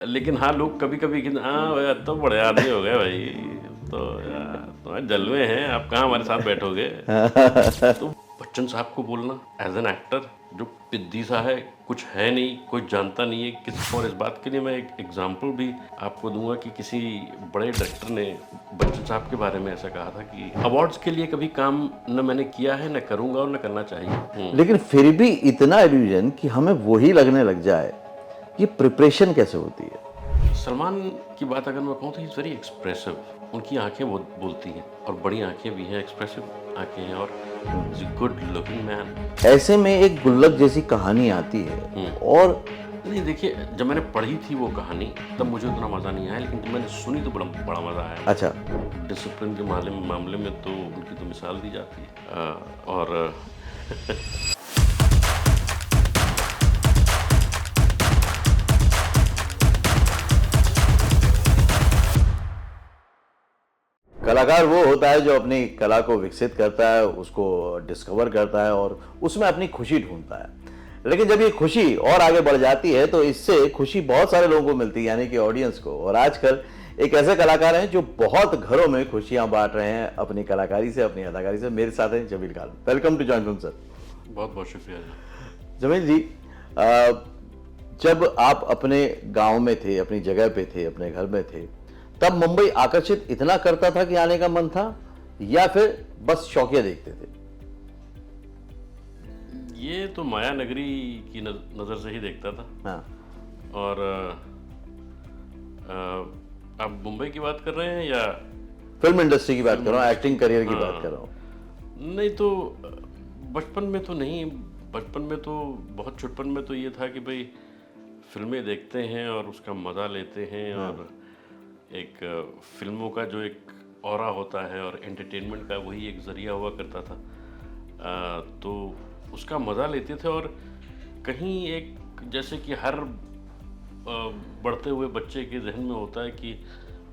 लेकिन हाँ, लोग कभी-कभी कि हाँ, भाई अब तो बड़े आदमी हो गए भाई, तो यार तुम्हारे जलवे हैं, आप कहाँ हमारे साथ बैठोगे? तो बच्चन साहब को बोलना एज़ एन एक्टर जो पिद्दी सा है, कुछ है नहीं, कुछ जानता नहीं है किस। और इस बात के लिए मैं एक एग्ज़ाम्पल भी आपको दूँगा कि किसी बड़े डायरेक्टर ने बच्चन साहब के बारे में ऐसा कहा था कि अवार्ड्स के लिए कभी काम न मैंने किया है, न करूँगा और न करना चाहिए। लेकिन फिर भी इतना इल्यूजन कि हमें वही लगने लग जाए, ये प्रिपरेशन कैसे होती है? सलमान की बात अगर मैं कहूँ तो ही इज़ वेरी एक्सप्रेसिव। उनकी आंखें बहुत बोलती हैं और बड़ी आंखें भी हैं, एक्सप्रेसिव आंखें हैं और is a good looking man. ऐसे में एक गुल्लक जैसी कहानी आती है और नहीं देखिए, जब मैंने पढ़ी थी वो कहानी तब मुझे उतना मज़ा नहीं आया, लेकिन जब मैंने सुनी तो बड़ा मज़ा आया। अच्छा, डिसिप्लिन के मामले में तो उनकी तो मिसाल दी जाती है। और कलाकार वो होता है जो अपनी कला को विकसित करता है, उसको डिस्कवर करता है और उसमें अपनी खुशी ढूंढता है। लेकिन जब ये खुशी और आगे बढ़ जाती है तो इससे खुशी बहुत सारे लोगों को मिलती है, यानी कि ऑडियंस को। और आजकल एक ऐसे कलाकार हैं जो बहुत घरों में खुशियां बांट रहे हैं अपनी कलाकारी से, अपनी अदाकारी से। मेरे साथ हैं Jamil Khan. Welcome to join film sir. बहुत बहुत शुक्रिया जी। जमील जी, जब आप अपने गांव में थे, अपनी जगह पे थे, अपने घर में थे, तब मुंबई आकर्षित इतना करता था कि आने का मन था, या फिर बस शौकिया देखते थे? ये तो माया नगरी की नज़र से ही देखता था। हाँ। और आप मुंबई की बात कर रहे हैं या फिल्म इंडस्ट्री की बात कर फिल्म रहा हूँ, इंडस्ट्री? एक्टिंग करियर की बात हाँ, कर रहा हूँ। नहीं तो बचपन में तो नहीं। बचपन में तो बहुत छुटपन में तो ये था कि भाई फिल्में देखते हैं और उसका मज़ा लेते हैं। और एक फिल्मों का जो एक ऑरा होता है और एंटरटेनमेंट का वही एक ज़रिया हुआ करता था। तो उसका मज़ा लेते थे। और कहीं एक जैसे कि हर बढ़ते हुए बच्चे के जहन में होता है कि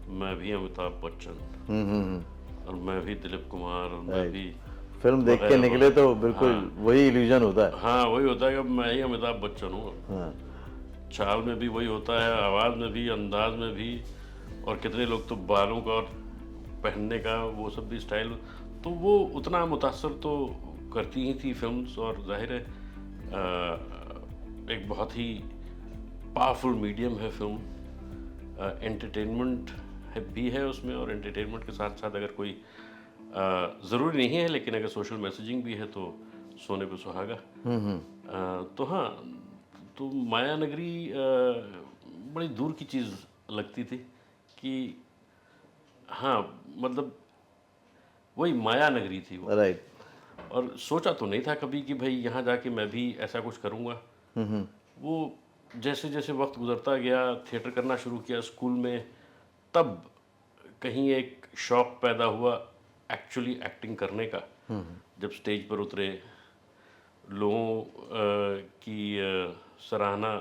मैं भी अमिताभ बच्चन और मैं भी दिलीप कुमार और मैं राइट। भी फिल्म देख के वगैरह निकले वगैरह। तो बिल्कुल हाँ, वही इल्यूजन होता है। हाँ, वही होता है कि अब मैं ही अमिताभ बच्चन हूँ। हाँ। चाल में भी वही होता है, आवाज़ में भी, अंदाज में भी। और कितने लोग तो बालों का और पहनने का वो सब भी स्टाइल। तो वो उतना मुतासर तो करती ही थी फिल्म्स। और जाहिर है एक बहुत ही पावरफुल मीडियम है फिल्म। एंटरटेनमेंट भी है उसमें, और एंटरटेनमेंट के साथ साथ अगर कोई ज़रूरी नहीं है लेकिन अगर सोशल मैसेजिंग भी है तो सोने पे सुहागा। तो हाँ, तो माया नगरी बड़ी दूर की चीज़ लगती थी कि हाँ, मतलब वही माया नगरी थी वो। राइट। और सोचा तो नहीं था कभी कि भाई यहाँ जाके मैं भी ऐसा कुछ करूँगा। वो जैसे जैसे वक्त गुजरता गया, थिएटर करना शुरू किया स्कूल में, तब कहीं एक शौक पैदा हुआ एक्चुअली एक्टिंग करने का। जब स्टेज पर उतरे, लोगों की सराहना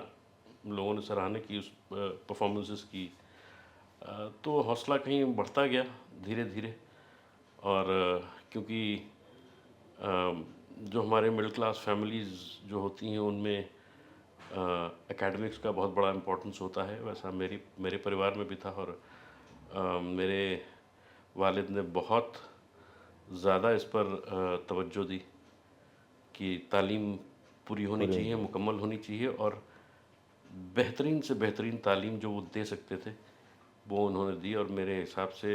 लोगों ने सराहना की उस परफॉर्मेंसेस की। तो हौसला कहीं बढ़ता गया धीरे धीरे। और क्योंकि जो हमारे मिडिल क्लास फैमिलीज़ जो होती हैं उनमें एकेडमिक्स का बहुत बड़ा इम्पोर्टेंस होता है, वैसा मेरे परिवार में भी था। और मेरे वालिद ने बहुत ज़्यादा इस पर तवज्जो दी कि तालीम पूरी होनी चाहिए, मुकम्मल होनी चाहिए। और बेहतरीन से बेहतरीन तालीम जो वो दे सकते थे वो उन्होंने दी। और मेरे हिसाब से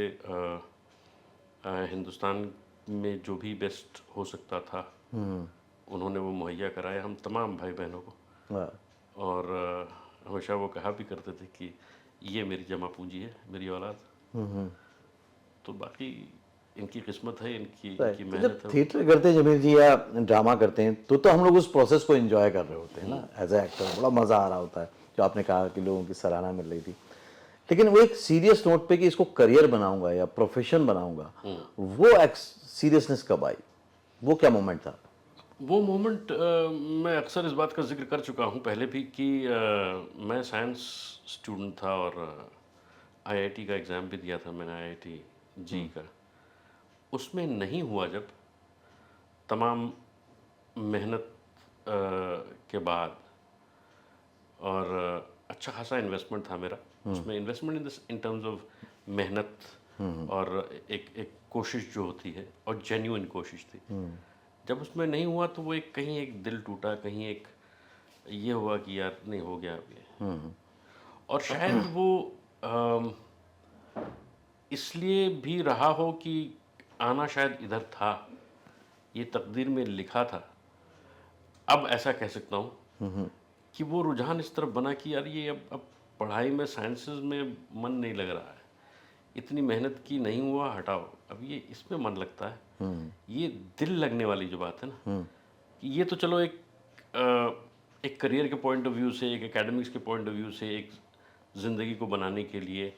हिंदुस्तान में जो भी बेस्ट हो सकता था उन्होंने वो मुहैया कराया हम तमाम भाई बहनों को। हाँ। और हमेशा वो कहा भी करते थे कि ये मेरी जमा पूंजी है, मेरी औलाद। तो बाकी इनकी किस्मत है, इनकी राइट। इनकी तो जब मेहनत है। थिएटर करते हैं जमील जी, या ड्रामा करते हैं, तो हम लोग उस प्रोसेस को एंजॉय कर रहे होते हैं ना, एज ए एक्टर बड़ा मज़ा आ रहा होता है। जो आपने कहा कि लोगों की सराहना मिल रही थी, लेकिन वो एक सीरियस नोट पे कि इसको करियर बनाऊंगा या प्रोफेशन बनाऊंगा, वो एक सीरियसनेस कब आई? वो क्या मोमेंट था? वो मोमेंट मैं अक्सर इस बात का जिक्र कर चुका हूँ पहले भी कि मैं साइंस स्टूडेंट था और आईआईटी का एग्ज़ाम भी दिया था मैंने, आईआईटी जी का। उसमें नहीं हुआ जब, तमाम मेहनत के बाद। और अच्छा खासा इन्वेस्टमेंट था मेरा उसमें। इन्वेस्टमेंट इन टर्म्स ऑफ मेहनत और एक एक कोशिश जो होती है, और जेन्युइन कोशिश थी। जब उसमें नहीं हुआ तो वो एक कहीं एक दिल टूटा, कहीं एक ये हुआ कि यार नहीं हो गया अब ये। और शायद वो अम, इसलिए भी रहा हो कि आना शायद इधर था, ये तकदीर में लिखा था। अब ऐसा कह सकता हूँ कि वो रुझान इस तरफ बना कि यार ये अब पढ़ाई में, साइंसेस में मन नहीं लग रहा है, इतनी मेहनत की, नहीं हुआ, हटाओ, अब ये इसमें मन लगता है। ये दिल लगने वाली जो बात है ना, कि ये तो चलो एक करियर के पॉइंट ऑफ व्यू से, एक एकेडमिक्स के पॉइंट ऑफ व्यू से, एक ज़िंदगी को बनाने के लिए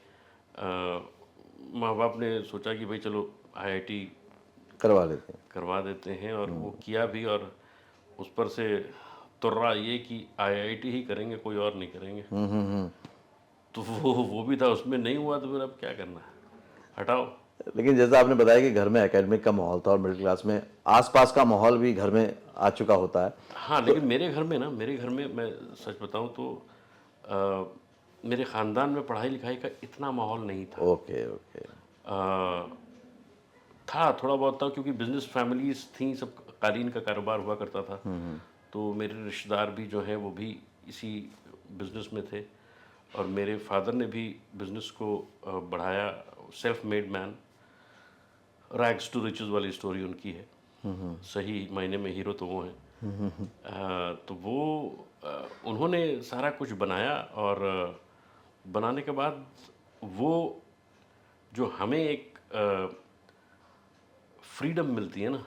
माँ बाप ने सोचा कि भाई चलो आईआईटी करवा लेते हैं। करवा देते हैं, और वो किया भी। और उस पर से तुर्रा ये कि आईआईटी ही करेंगे, कोई और नहीं करेंगे। तो वो भी था, उसमें नहीं हुआ तो फिर अब क्या करना है, हटाओ। लेकिन जैसा आपने बताया कि घर में एकेडमिक का माहौल था और मिडिल क्लास में आसपास का माहौल भी घर में आ चुका होता है। हाँ, लेकिन मेरे घर में ना, मेरे घर में मैं सच बताऊं तो मेरे ख़ानदान में पढ़ाई लिखाई का इतना माहौल नहीं था। Okay okay. था थोड़ा बहुत था, क्योंकि बिजनेस फैमिलीज थी, सब कालीन का कारोबार हुआ करता था। तो मेरे रिश्तेदार भी जो हैं वो भी इसी बिजनेस में थे, और मेरे फादर ने भी बिजनेस को बढ़ाया। Self made man, rags to riches वाली स्टोरी उनकी है। सही मायने में हीरो तो वो हैं। तो वो उन्होंने सारा कुछ बनाया, और बनाने के बाद वो जो हमें एक फ्रीडम मिलती है ना,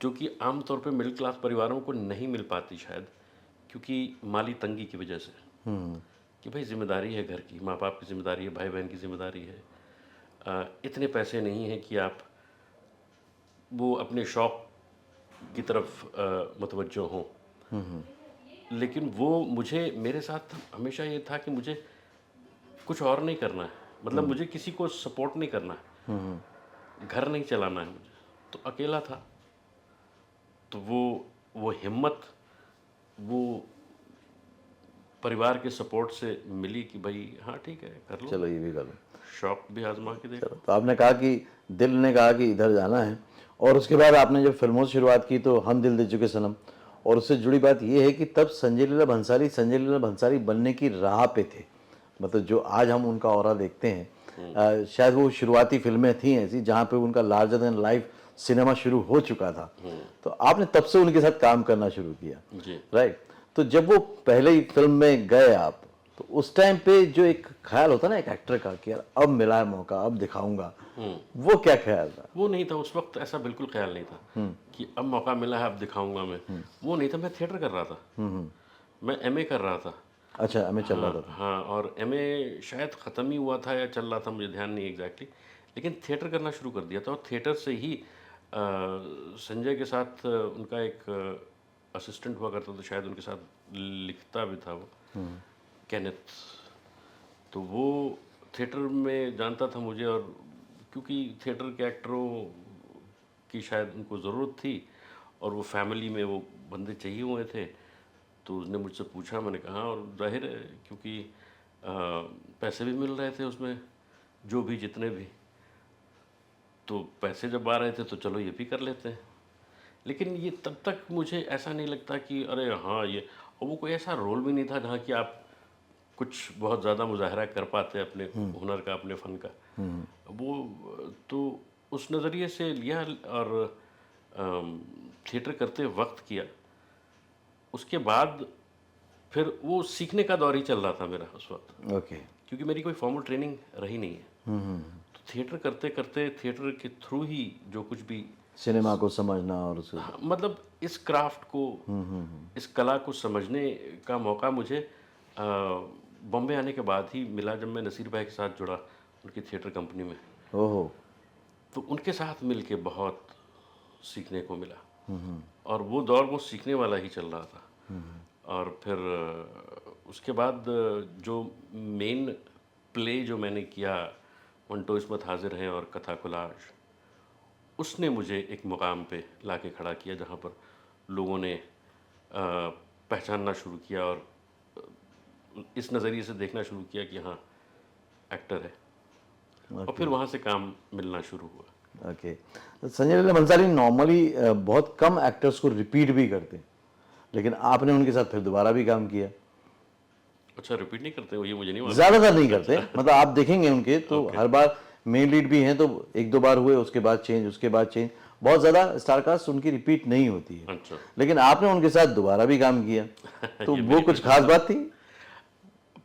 जो कि आमतौर पे मिडिल क्लास परिवारों को नहीं मिल पाती शायद, क्योंकि माली तंगी की वजह से, कि भाई जिम्मेदारी है घर की, माँ बाप की जिम्मेदारी है, भाई बहन की जिम्मेदारी है। इतने पैसे नहीं हैं कि आप वो अपने शौक की तरफ मुतवज्जो हों। लेकिन वो मुझे, मेरे साथ हमेशा ये था कि मुझे कुछ और नहीं करना है, मतलब मुझे किसी को सपोर्ट नहीं करना है, घर नहीं चलाना है मुझे, तो अकेला था। तो वो हिम्मत, वो परिवार के सपोर्ट से मिली कि भाई हाँ ठीक है, कर लो, चलो ये भी कर लो। शौक भी आजमा के देखो। तो आपने कहा कि दिल ने कहा कि इधर जाना है, और उसके बाद आपने जब फिल्मों से शुरुआत की तो हम दिल दे चुके सनम, और उससे जुड़ी बात ये है कि तब संजय लीला भंसाली बनने की राह पे थे। मतलब जो आज हम उनका ऑरा देखते हैं, शायद वो शुरुआती फिल्में थी ऐसी जहाँ पे उनका लार्जर देन लाइफ सिनेमा शुरू हो चुका था। तो आपने तब से उनके साथ काम करना शुरू किया, जी। राइट? तो जब वो पहले ही फिल्म में गए आप, तो उस टाइम पे जो एक ख्याल होता ना एक एक्टर का कि यार अब मिला है मौका, अब दिखाऊंगा, वो क्या ख्याल था? वो नहीं था उस वक्त, ऐसा बिल्कुल ख्याल नहीं था कि अब मौका मिला है अब दिखाऊंगा मैं। वो नहीं था, मैं थिएटर कर रहा था, मैं एमए कर रहा था। अच्छा, हमें चल रहा हाँ था। हाँ, और एमए शायद ख़त्म ही हुआ था या चल रहा था, मुझे ध्यान नहीं एग्जैक्टली। लेकिन थिएटर करना शुरू कर दिया था, और थिएटर से ही संजय के साथ उनका एक असिस्टेंट हुआ करता था, शायद उनके साथ लिखता भी था वो, केनेथ। तो वो थिएटर में जानता था मुझे, और क्योंकि थिएटर के एक्टरों की शायद उनको ज़रूरत थी, और वो फैमिली में वो बंदे चाहिए हुए थे। तो उसने मुझसे पूछा, मैंने कहा, और जाहिर है क्योंकि पैसे भी मिल रहे थे उसमें, जो भी जितने भी, तो पैसे जब आ रहे थे तो चलो ये भी कर लेते हैं। लेकिन ये तब तक मुझे ऐसा नहीं लगता कि अरे हाँ ये, और वो कोई ऐसा रोल भी नहीं था जहाँ कि आप कुछ बहुत ज़्यादा मुजाहरा कर पाते अपने हुनर का, अपने फ़न का। वो तो उस नज़रिए से लिया, और थिएटर करते वक्त किया। उसके बाद फिर वो सीखने का दौर ही चल रहा था मेरा उस वक्त, ओके। क्योंकि मेरी कोई फॉर्मल ट्रेनिंग रही नहीं है। तो थिएटर करते करते, थिएटर के थ्रू ही जो कुछ भी, सिनेमा को समझना और उसे हाँ, मतलब इस क्राफ्ट को, इस कला को समझने का मौका मुझे बॉम्बे आने के बाद ही मिला, जब मैं नसीर भाई के साथ जुड़ा उनकी थिएटर कंपनी में। ओहो। तो उनके साथ मिलके बहुत सीखने को मिला, और वो दौर वो सीखने वाला ही चल रहा था। और फिर उसके बाद जो मेन प्ले जो मैंने किया, मंटो इसमत हाजिर हैं और कथा कोलाज, उसने मुझे एक मुकाम पे लाके खड़ा किया जहाँ पर लोगों ने पहचानना शुरू किया, और इस नज़रिए से देखना शुरू किया कि हाँ एक्टर है, और फिर वहाँ से काम मिलना शुरू हुआ। ओके। तो संजय लीला भंसाली नॉर्मली बहुत कम एक्टर्स को रिपीट भी करते हैं, लेकिन आपने उनके साथ फिर दोबारा भी काम किया। अच्छा, रिपीट नहीं करते हो, ये मुझे नहीं मालूम। ज्यादातर नहीं करते, मतलब आप देखेंगे उनके तो Okay. हर बार मेन लीड भी हैं तो एक दो बार हुए, उसके बाद चेंज, उसके बाद चेंज, बहुत ज्यादा स्टारकास्ट उनकी रिपीट नहीं होती है। अच्छा। लेकिन आपने उनके साथ दोबारा भी काम किया, तो ये वो मेरी कुछ खास बात थी?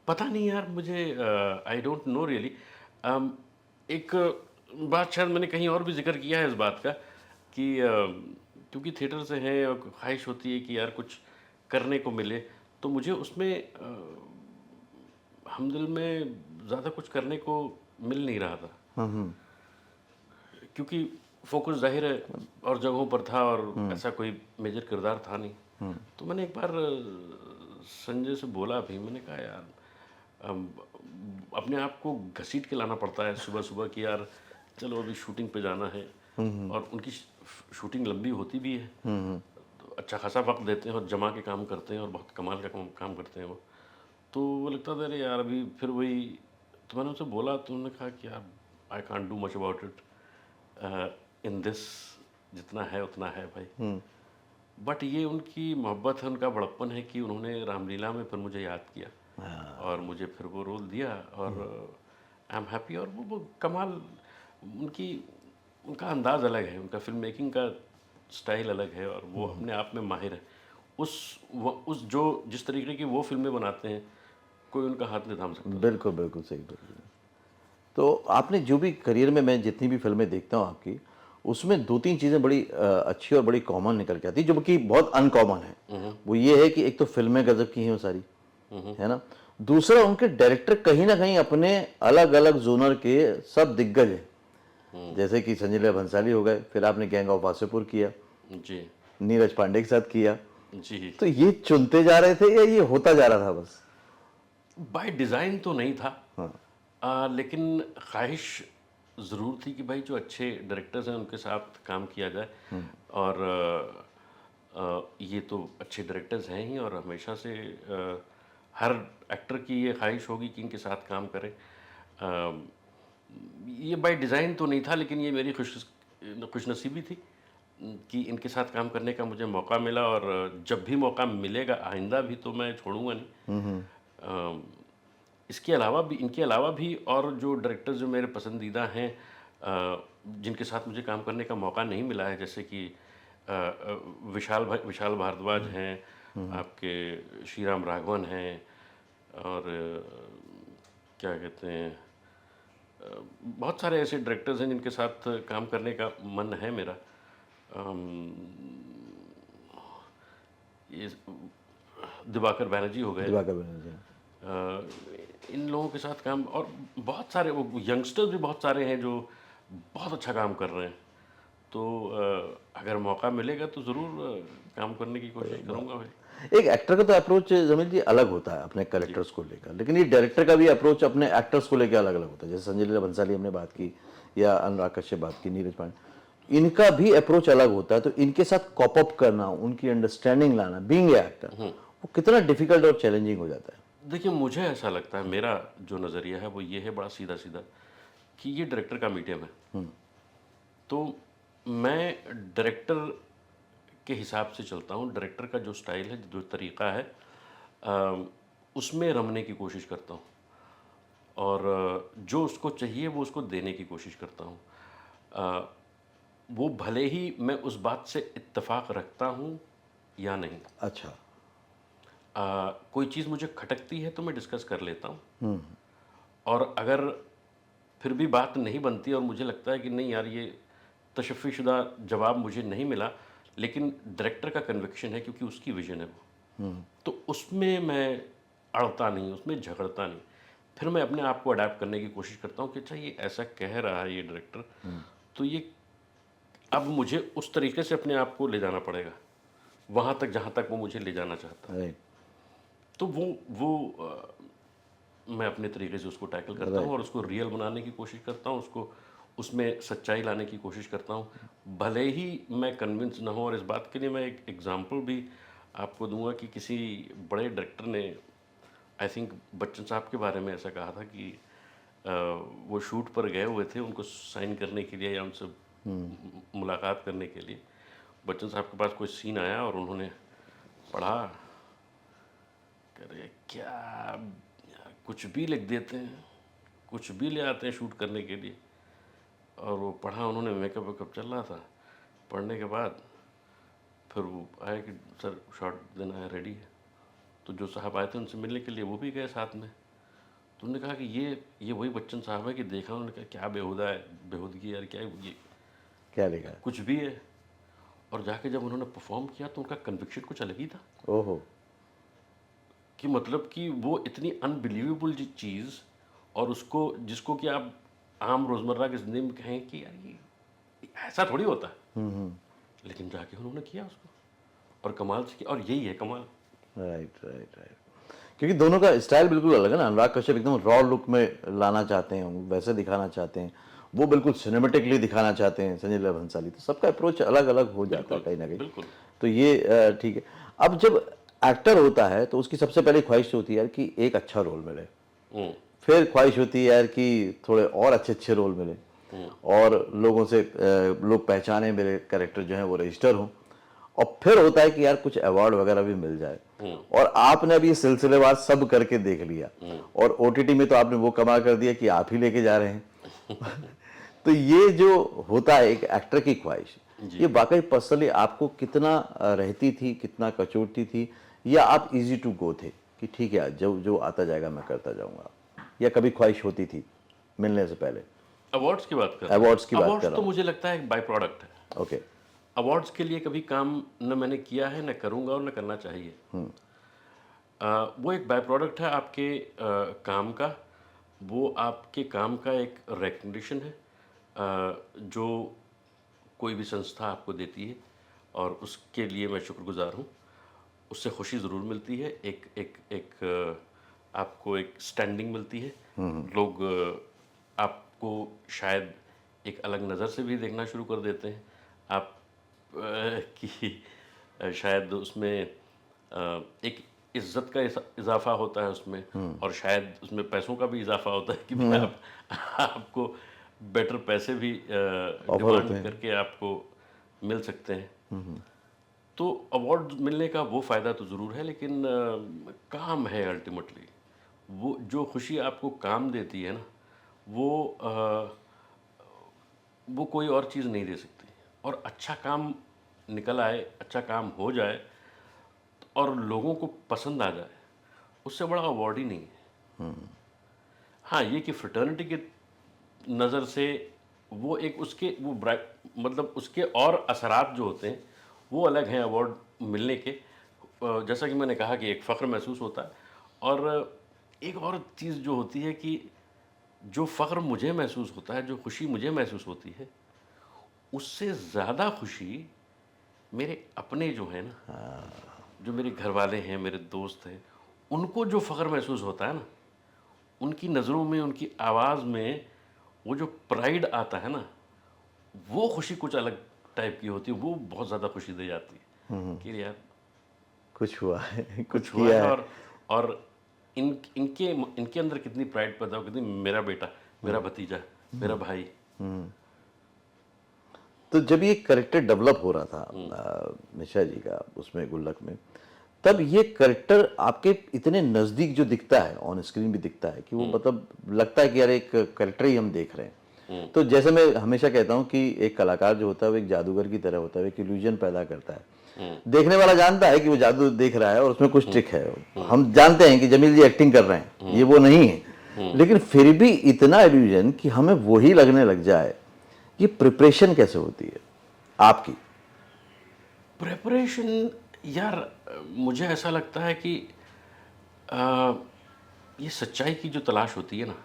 पता नहीं यार, मुझे आई डोंट नो रियली। एक बात शायद मैंने कहीं और भी जिक्र किया है इस बात का कि क्योंकि थिएटर से हैं और ख्वाहिश होती है कि यार कुछ करने को मिले, तो मुझे उसमें हमदिल में ज़्यादा कुछ करने को मिल नहीं रहा था, क्योंकि फोकस जाहिर है और जगहों पर था और ऐसा कोई मेजर किरदार था नहीं। तो मैंने एक बार संजय से बोला भी, मैंने कहा यार अपने आप को घसीट के लाना पड़ता है सुबह सुबह कि यार चलो अभी शूटिंग पे जाना है, और उनकी शूटिंग लंबी होती भी है, तो अच्छा खासा वक्त देते हैं और जमा के काम करते हैं और बहुत कमाल का काम करते हैं वो। तो वो लगता था अरे यार अभी फिर वही, तो मैंने उनसे बोला, तो उन्होंने कहा कि यार I can't do much about it in this, जितना है उतना है भाई। बट ये उनकी मोहब्बत है, उनका बड़प्पन है कि उन्होंने रामलीला में फिर मुझे याद किया और मुझे फिर वो रोल दिया, और आई एम हैप्पी। और वो कमाल, उनका अंदाज़ अलग है, उनका फिल्म मेकिंग का स्टाइल अलग है, और वो अपने आप में माहिर है। उस जो जिस तरीके की वो फिल्में बनाते हैं, कोई उनका हाथ नहीं थाम सकता। बिल्कुल बिल्कुल सही, बिल्कुल। तो आपने जो भी करियर में, मैं जितनी भी फिल्में देखता हूँ आपकी, उसमें दो तीन चीज़ें बड़ी अच्छी और बड़ी कॉमन निकल के आती, जो कि बहुत अनकॉमन है। वो ये है कि एक तो फिल्में गजब की हैं वो सारी, है ना। दूसरा, उनके डायरेक्टर कहीं ना कहीं अपने अलग अलग जोनर के सब दिग्गज हैं। जैसे कि संजय लीला भंसाली हो गए, फिर आपने गैंग ऑफ वासेपुर किया, जी नीरज पांडे के साथ किया। जी। तो ये चुनते जा रहे थे या ये होता जा रहा था बस? बाय डिज़ाइन तो नहीं था, लेकिन ख्वाहिश ज़रूर थी कि भाई जो अच्छे डायरेक्टर्स हैं उनके साथ काम किया जाए, और ये तो अच्छे डायरेक्टर्स हैं ही, और हमेशा से हर एक्टर की ये ख्वाहिश होगी कि इनके साथ काम करें। अ, ये बाय डिज़ाइन तो नहीं था, लेकिन ये मेरी खुशनसीबी थी कि इनके साथ काम करने का मुझे मौका मिला, और जब भी मौका मिलेगा आइंदा भी तो मैं छोड़ूंगा नहीं। इसके अलावा भी, इनके अलावा भी और जो डायरेक्टर्स जो मेरे पसंदीदा हैं, जिनके साथ मुझे काम करने का मौका नहीं मिला है, जैसे कि विशाल भारद्वाज हैं, आपके श्री राम राघवन हैं, और क्या कहते हैं, बहुत सारे ऐसे डायरेक्टर्स हैं जिनके साथ काम करने का मन है मेरा। अम, ये दिवाकर बैनर्जी हो गए, दिवाकर बनर्जी। इन लोगों के साथ काम, और बहुत सारे वो यंगस्टर्स भी बहुत सारे हैं जो बहुत अच्छा काम कर रहे हैं। तो अगर मौका मिलेगा तो ज़रूर काम करने की कोशिश करूँगा भाई। एक एक्टर का तो अप्रोच जमील जी अलग होता है अपने कैरेक्टर्स को लेकर, लेकिन ये डायरेक्टर का भी अप्रोच अपने एक्टर्स को लेकर अलग अलग होता है। जैसे संजय लीला भंसाली हमने बात की, या अनुराग कश्यप बात की, नीरज पांडे, इनका भी अप्रोच अलग होता है। तो इनके साथ कॉप अप करना, उनकी अंडरस्टैंडिंग लाना, बीइंग ए एक्टर, वो कितना डिफिकल्ट और चैलेंजिंग हो जाता है? देखिए, मुझे ऐसा लगता है, मेरा जो नज़रिया है वो ये है, बड़ा सीधा सीधा, कि ये डायरेक्टर का मीडियम है। तो मैं डायरेक्टर के हिसाब से चलता हूँ, डायरेक्टर का जो स्टाइल है, जो तरीक़ा है, उसमें रमने की कोशिश करता हूँ, और जो उसको चाहिए वो उसको देने की कोशिश करता हूँ। वो भले ही मैं उस बात से इत्तेफाक रखता हूँ या नहीं। अच्छा। कोई चीज़ मुझे खटकती है तो मैं डिस्कस कर लेता हूँ, और अगर फिर भी बात नहीं बनती और मुझे लगता है कि नहीं यार ये तशफ़ीशुदा जवाब मुझे नहीं मिला, लेकिन डायरेक्टर का कन्विक्शन है क्योंकि उसकी विजन है वो, तो उसमें मैं अड़ता नहीं, उसमें झगड़ता नहीं। फिर मैं अपने आप को अडेप्ट करने की कोशिश करता हूँ कि अच्छा ये ऐसा कह रहा है ये डायरेक्टर, तो ये अब मुझे उस तरीके से अपने आप को ले जाना पड़ेगा वहाँ तक जहाँ तक वो मुझे ले जाना चाहता है। राइट। तो मैं अपने तरीके से उसको टैकल करता हूँ और उसको रियल बनाने की कोशिश करता हूँ, उसको उसमें सच्चाई लाने की कोशिश करता हूँ, भले ही मैं कन्विंस ना हूँ। और इस बात के लिए मैं एक एग्जांपल भी आपको दूंगा कि किसी बड़े डायरेक्टर ने आई थिंक बच्चन साहब के बारे में ऐसा कहा था कि वो शूट पर गए हुए थे उनको साइन करने के लिए या उनसे मुलाकात करने के लिए। बच्चन साहब के पास कोई सीन आया और उन्होंने पढ़ा, कह रहे क्या यार, कुछ भी लिख देते हैं, कुछ भी ले आते हैं शूट करने के लिए। और वो पढ़ा उन्होंने, मेकअप वेकअप चल रहा था। पढ़ने के बाद फिर वो आए कि सर शॉट देना है, रेडी है। तो जो साहब आए थे उनसे मिलने के लिए वो भी गए साथ में। तो उन्होंने कहा कि ये वही बच्चन साहब है कि देखा। उन्होंने कहा क्या बेहुदा है, बेहूदगी यार, क्या है ये, क्या लिखा है? कुछ भी है। और जाके जब उन्होंने परफॉर्म किया तो उनका कन्विक्शन कुछ अलग ही था। ओहो। कि मतलब कि वो इतनी अनबिलीवेबल चीज़, और उसको जिसको कि आप आम रोज़मर्रा की ज़िंदगी में कहें कि यार ये ऐसा थोड़ी होता है, लेकिन जाके उन्होंने किया उसको और कमाल से किया। और यही है कमाल। Right right right. क्योंकि दोनों का स्टाइल बिल्कुल अलग है ना। अनुराग कश्यप एकदम रॉ लुक में लाना चाहते हैं, वैसे दिखाना चाहते हैं, वो बिल्कुल सिनेमेटिकली दिखाना चाहते हैं। संजय लीला भंसाली, तो सबका अप्रोच अलग अलग हो जाता है कहीं ना कहीं। बिल्कुल। तो ये ठीक है। अब जब एक्टर होता है तो उसकी सबसे पहली ख्वाहिश होती है यार कि एक अच्छा रोल मिले, फिर ख्वाहिश होती है यार कि थोड़े और अच्छे अच्छे रोल मिले, और लोगों से लोग पहचाने, मेरे कैरेक्टर जो है वो रजिस्टर हों, और फिर होता है कि यार कुछ अवार्ड वगैरह भी मिल जाए। और आपने अभी सिलसिलेवार सब करके देख लिया, और ओटीटी में तो आपने वो कमाल कर दिया कि आप ही लेके जा रहे हैं। तो ये जो होता है एक एक्टर की ख्वाहिश, ये वाकई पर्सनली आपको कितना रहती थी, कितना कचोटती थी, या आप इजी टू गो थे कि ठीक है जो जो आता जाएगा मैं करता जाऊंगा, या कभी ख्वाहिश होती थी मिलने से पहले? अवार्ड्स की बात कर रहे हैं। अवार्ड्स की बात कर अवार्ड्स रहा तो हूँ। मुझे लगता है एक बाय प्रोडक्ट है। ओके। अवार्ड्स के लिए कभी काम न मैंने किया है, न करूंगा, और न करना चाहिए। वो एक बाय प्रोडक्ट है आपके काम का। वो आपके काम का एक रिकग्निशन है जो कोई भी संस्था आपको देती है, और उसके लिए मैं शुक्रगुजार हूँ। उससे खुशी ज़रूर मिलती है, एक एक एक आपको एक स्टैंडिंग मिलती है। लोग आपको शायद एक अलग नज़र से भी देखना शुरू कर देते हैं। आप कि शायद उसमें एक इज्जत का इजाफा होता है उसमें, और शायद उसमें पैसों का भी इजाफा होता है कि भाई आपको बेटर पैसे भी डिमांड करके आपको मिल सकते हैं। तो अवार्ड मिलने का वो फ़ायदा तो ज़रूर है, लेकिन काम है अल्टीमेटली। वो जो खुशी आपको काम देती है ना, वो कोई और चीज़ नहीं दे सकती। और अच्छा काम निकल आए, अच्छा काम हो जाए और लोगों को पसंद आ जाए, उससे बड़ा अवार्ड ही नहीं है। हाँ, ये कि फ्रेटर्निटी के नज़र से वो एक उसके वो मतलब उसके और असरात जो होते हैं वो अलग हैं अवार्ड मिलने के। जैसा कि मैंने कहा कि एक फ़ख्र महसूस होता है, और एक और चीज़ जो होती है कि जो फ़ख्र मुझे महसूस होता है, जो खुशी मुझे महसूस होती है, उससे ज़्यादा खुशी मेरे अपने जो हैं ना, जो मेरे घर वाले हैं, मेरे दोस्त हैं, उनको जो फ़ख्र महसूस होता है ना, उनकी नज़रों में, उनकी आवाज़ में वो जो प्राइड आता है ना, वो खुशी कुछ अलग टाइप की होती है। वो बहुत ज़्यादा खुशी दे जाती है कि यार कुछ हुआ है, कुछ हुआ किया है। है। और इनके अंदर कितनी प्राइड पैदा हो, कितनी मेरा बेटा, मेरा भतीजा, मेरा भाई। तो जब ये करेक्टर डेवलप हो रहा था निशा जी का उसमें गुल्लक में, तब ये करेक्टर आपके इतने नज़दीक जो दिखता है, ऑन स्क्रीन भी दिखता है कि वो मतलब लगता है कि यार एक करेक्टर ही हम देख रहे हैं। तो जैसे मैं हमेशा कहता हूँ कि एक कलाकार जो होता है वो एक जादूगर की तरह होता है, एक इल्यूजन पैदा करता है। देखने वाला जानता है कि वो जादू देख रहा है और उसमें कुछ ट्रिक है। हम जानते हैं कि जमील जी एक्टिंग कर रहे हैं, ये वो नहीं है, लेकिन फिर भी इतना इल्यूजन कि हमें वही लगने लग जाए। ये प्रिपरेशन कैसे होती है आपकी? प्रेपरेशन यार, मुझे ऐसा लगता है कि आ, ये सच्चाई की जो तलाश होती है ना,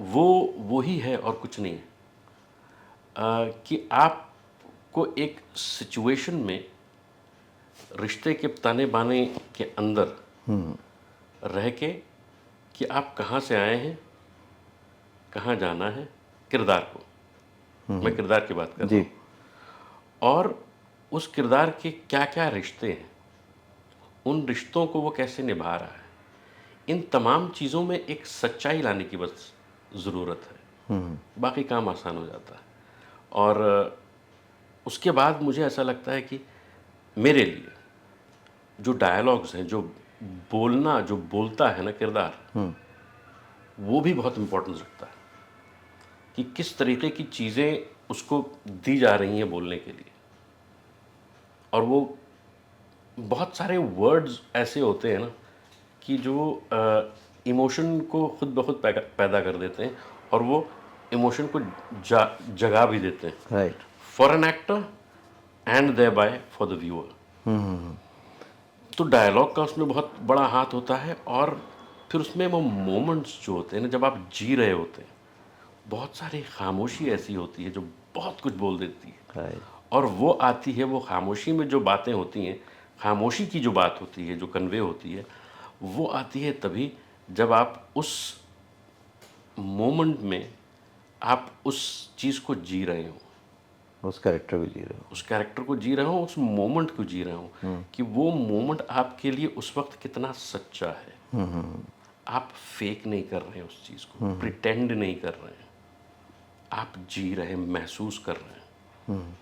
वो ही है और कुछ नहीं है। कि आपको एक सिचुएशन में रिश्ते के ताने बाने के अंदर रह के कि आप कहाँ से आए हैं, कहाँ जाना है, किरदार को, मैं किरदार की बात कर रहा हूँ, और उस किरदार के क्या क्या रिश्ते हैं, उन रिश्तों को वो कैसे निभा रहा है, इन तमाम चीज़ों में एक सच्चाई लाने की बस ज़रूरत है, बाकी काम आसान हो जाता है। और उसके बाद मुझे ऐसा लगता है कि मेरे लिए जो डायलॉग्स हैं, जो बोलता है ना किरदार, वो भी बहुत इम्पोर्टेंस रखता है कि किस तरीके की चीज़ें उसको दी जा रही हैं बोलने के लिए। और वो बहुत सारे वर्ड्स ऐसे होते हैं ना कि जो इमोशन को खुद ब खुद पैदा कर देते हैं, और वो इमोशन को जगा भी देते हैं, right. For an actor and thereby for the viewer. तो डायलॉग का उसमें बहुत बड़ा हाथ होता है, और फिर उसमें वो मोमेंट्स जो होते हैं ना, जब आप जी रहे होते हैं, बहुत सारी खामोशी ऐसी होती है जो बहुत कुछ बोल देती है, राइट। और वो आती है, वो खामोशी में जो बातें होती हैं, खामोशी की जो बात होती है, जो कन्वे होती है, वो आती है तभी जब आप उस मोमेंट में आप उस चीज़ को जी रहे हो, उस कैरेक्टर को जी रहे हो। उस कैरेक्टर को जी रहे हो, उस मोमेंट को जी रहे हो, कि वो मोमेंट आपके लिए उस वक्त कितना सच्चा है। आप फेक नहीं कर रहे हैं उस चीज़ को, प्रिटेंड नहीं कर रहे हैं, आप जी रहे हैं, महसूस कर रहे हैं,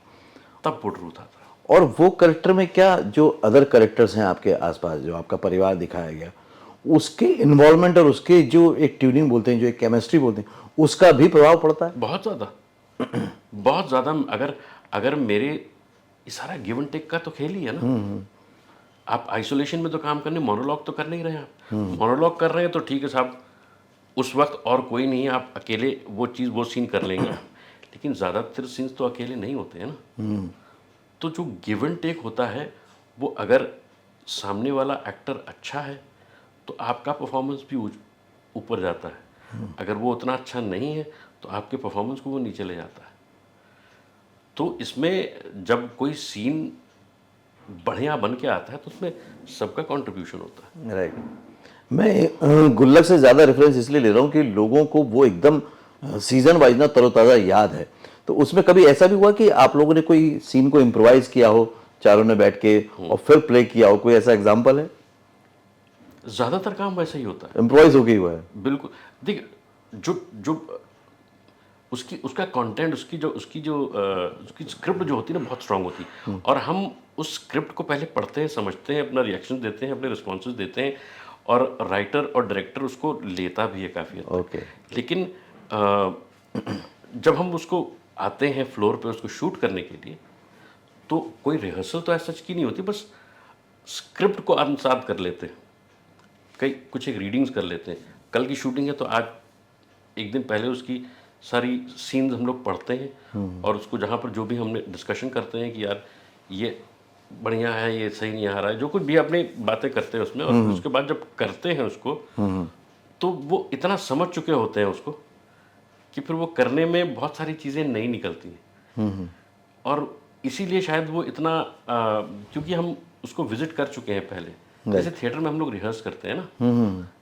तब वो ट्रूथ आता है। और वो कैरेक्टर में क्या जो अदर कैरेक्टर्स हैं आपके आसपास, जो आपका परिवार दिखाया गया, उसके इन्वॉल्वमेंट और उसके जो एक ट्यूनिंग बोलते हैं, जो एक केमिस्ट्री बोलते हैं, उसका भी प्रभाव पड़ता है? बहुत ज़्यादा, बहुत ज़्यादा। अगर अगर मेरे ये सारा गिव एंड टेक का तो खेल ही है ना। आप आइसोलेशन में तो काम करने, मोनोलॉग तो कर नहीं रहे हैं आप। मोनोलॉग कर रहे हैं तो ठीक है साहब, उस वक्त और कोई नहीं है, आप अकेले वो सीन कर लेंगे। लेकिन ज़्यादातर सीन्स तो अकेले नहीं होते हैं ना। तो जो गिव एंड टेक होता है, वो अगर सामने वाला एक्टर अच्छा है तो आपका परफॉर्मेंस भी ऊपर जाता है, अगर वो उतना अच्छा नहीं है तो आपके परफॉर्मेंस को वो नीचे ले जाता है। तो इसमें जब कोई सीन बढ़िया बन के आता है तो उसमें सबका कंट्रीब्यूशन होता है। राइट। मैं गुल्लक से ज़्यादा रेफरेंस इसलिए ले रहा हूँ कि लोगों को वो एकदम सीजन वाइज ना तरोताज़ा याद है। तो उसमें कभी ऐसा भी हुआ कि आप लोगों ने कोई सीन को इम्प्रोवाइज किया हो चारों ने बैठ के और फिर प्ले किया हो? कोई ऐसा एग्जाम्पल है? ज़्यादातर काम वैसा ही होता है। इम्प्रोवाइज हो गई हुआ है? बिल्कुल। देखिए, जो जो उसका कंटेंट, उसकी स्क्रिप्ट जो होती है ना, बहुत स्ट्रांग होती है, और हम उस स्क्रिप्ट को पहले पढ़ते हैं, समझते हैं, अपना रिएक्शन देते हैं, अपने रिस्पॉन्सेज देते हैं, और राइटर और डायरेक्टर उसको लेता भी है काफ़ी हद तक। ओके। लेकिन जब हम उसको आते हैं फ्लोर पे उसको शूट करने के लिए, तो कोई रिहर्सल तो ऐसा की नहीं होती, बस स्क्रिप्ट को आत्मसात कर लेते हैं, कुछ एक रीडिंग्स कर लेते हैं। कल की शूटिंग है तो आज एक दिन पहले उसकी सारी सीन्स हम लोग पढ़ते हैं, और उसको जहाँ पर जो भी हमने डिस्कशन करते हैं कि यार ये बढ़िया है, ये सही नहीं आ रहा है, जो कुछ भी अपनी बातें करते हैं उसमें, और उसके बाद जब करते हैं उसको, तो वो इतना समझ चुके होते हैं उसको कि फिर वो करने में बहुत सारी चीज़ें नहीं निकलती हैं। और इसीलिए शायद वो इतना क्योंकि हम उसको विजिट कर चुके हैं पहले। जैसे थिएटर में हम लोग रिहर्स करते हैं ना,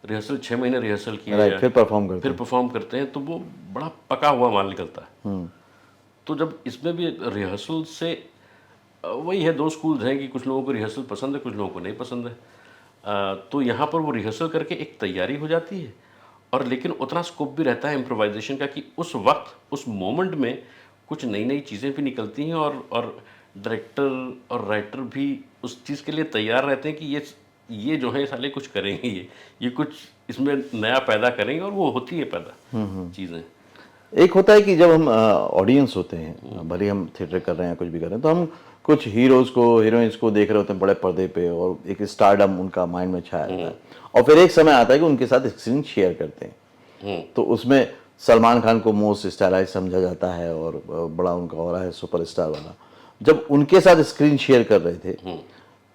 रिहर्सल 6 महीने रिहर्सल किए, राइट, फिर परफॉर्म करते हैं, तो वो बड़ा पका हुआ माल निकलता है। तो जब इसमें भी रिहर्सल से वही है, दो स्कूल्स हैं कि कुछ लोगों को रिहर्सल पसंद है, कुछ लोगों को नहीं पसंद है। तो यहाँ पर वो रिहर्सल करके एक तैयारी हो जाती है, और लेकिन उतना स्कोप भी रहता है इम्प्रोवाइजेशन का कि उस वक्त उस मोमेंट में कुछ नई नई चीज़ें भी निकलती हैं, और डायरेक्टर और राइटर भी उस चीज़ के लिए तैयार रहते हैं कि ये जो है साले कुछ करेंगे, ये कुछ इसमें नया पैदा करेंगे, और वो होती है पैदा चीज़ें। एक होता है कि जब हम ऑडियंस होते हैं, भले हम थिएटर कर रहे हैं, कुछ भी कर रहे हैं, तो हम कुछ हीरोज़ को, हीरोइंस को देख रहे होते हैं बड़े पर्दे पे, और एक स्टारडम उनका माइंड में छाया रहता है, और फिर एक समय आता है कि उनके साथ स्क्रीन शेयर करते हैं। तो उसमें सलमान खान को मोस्ट स्टाइलाइज समझा जाता है, और बड़ा उनका हो रहा है सुपरस्टार वाला। जब उनके साथ स्क्रीन शेयर कर रहे थे,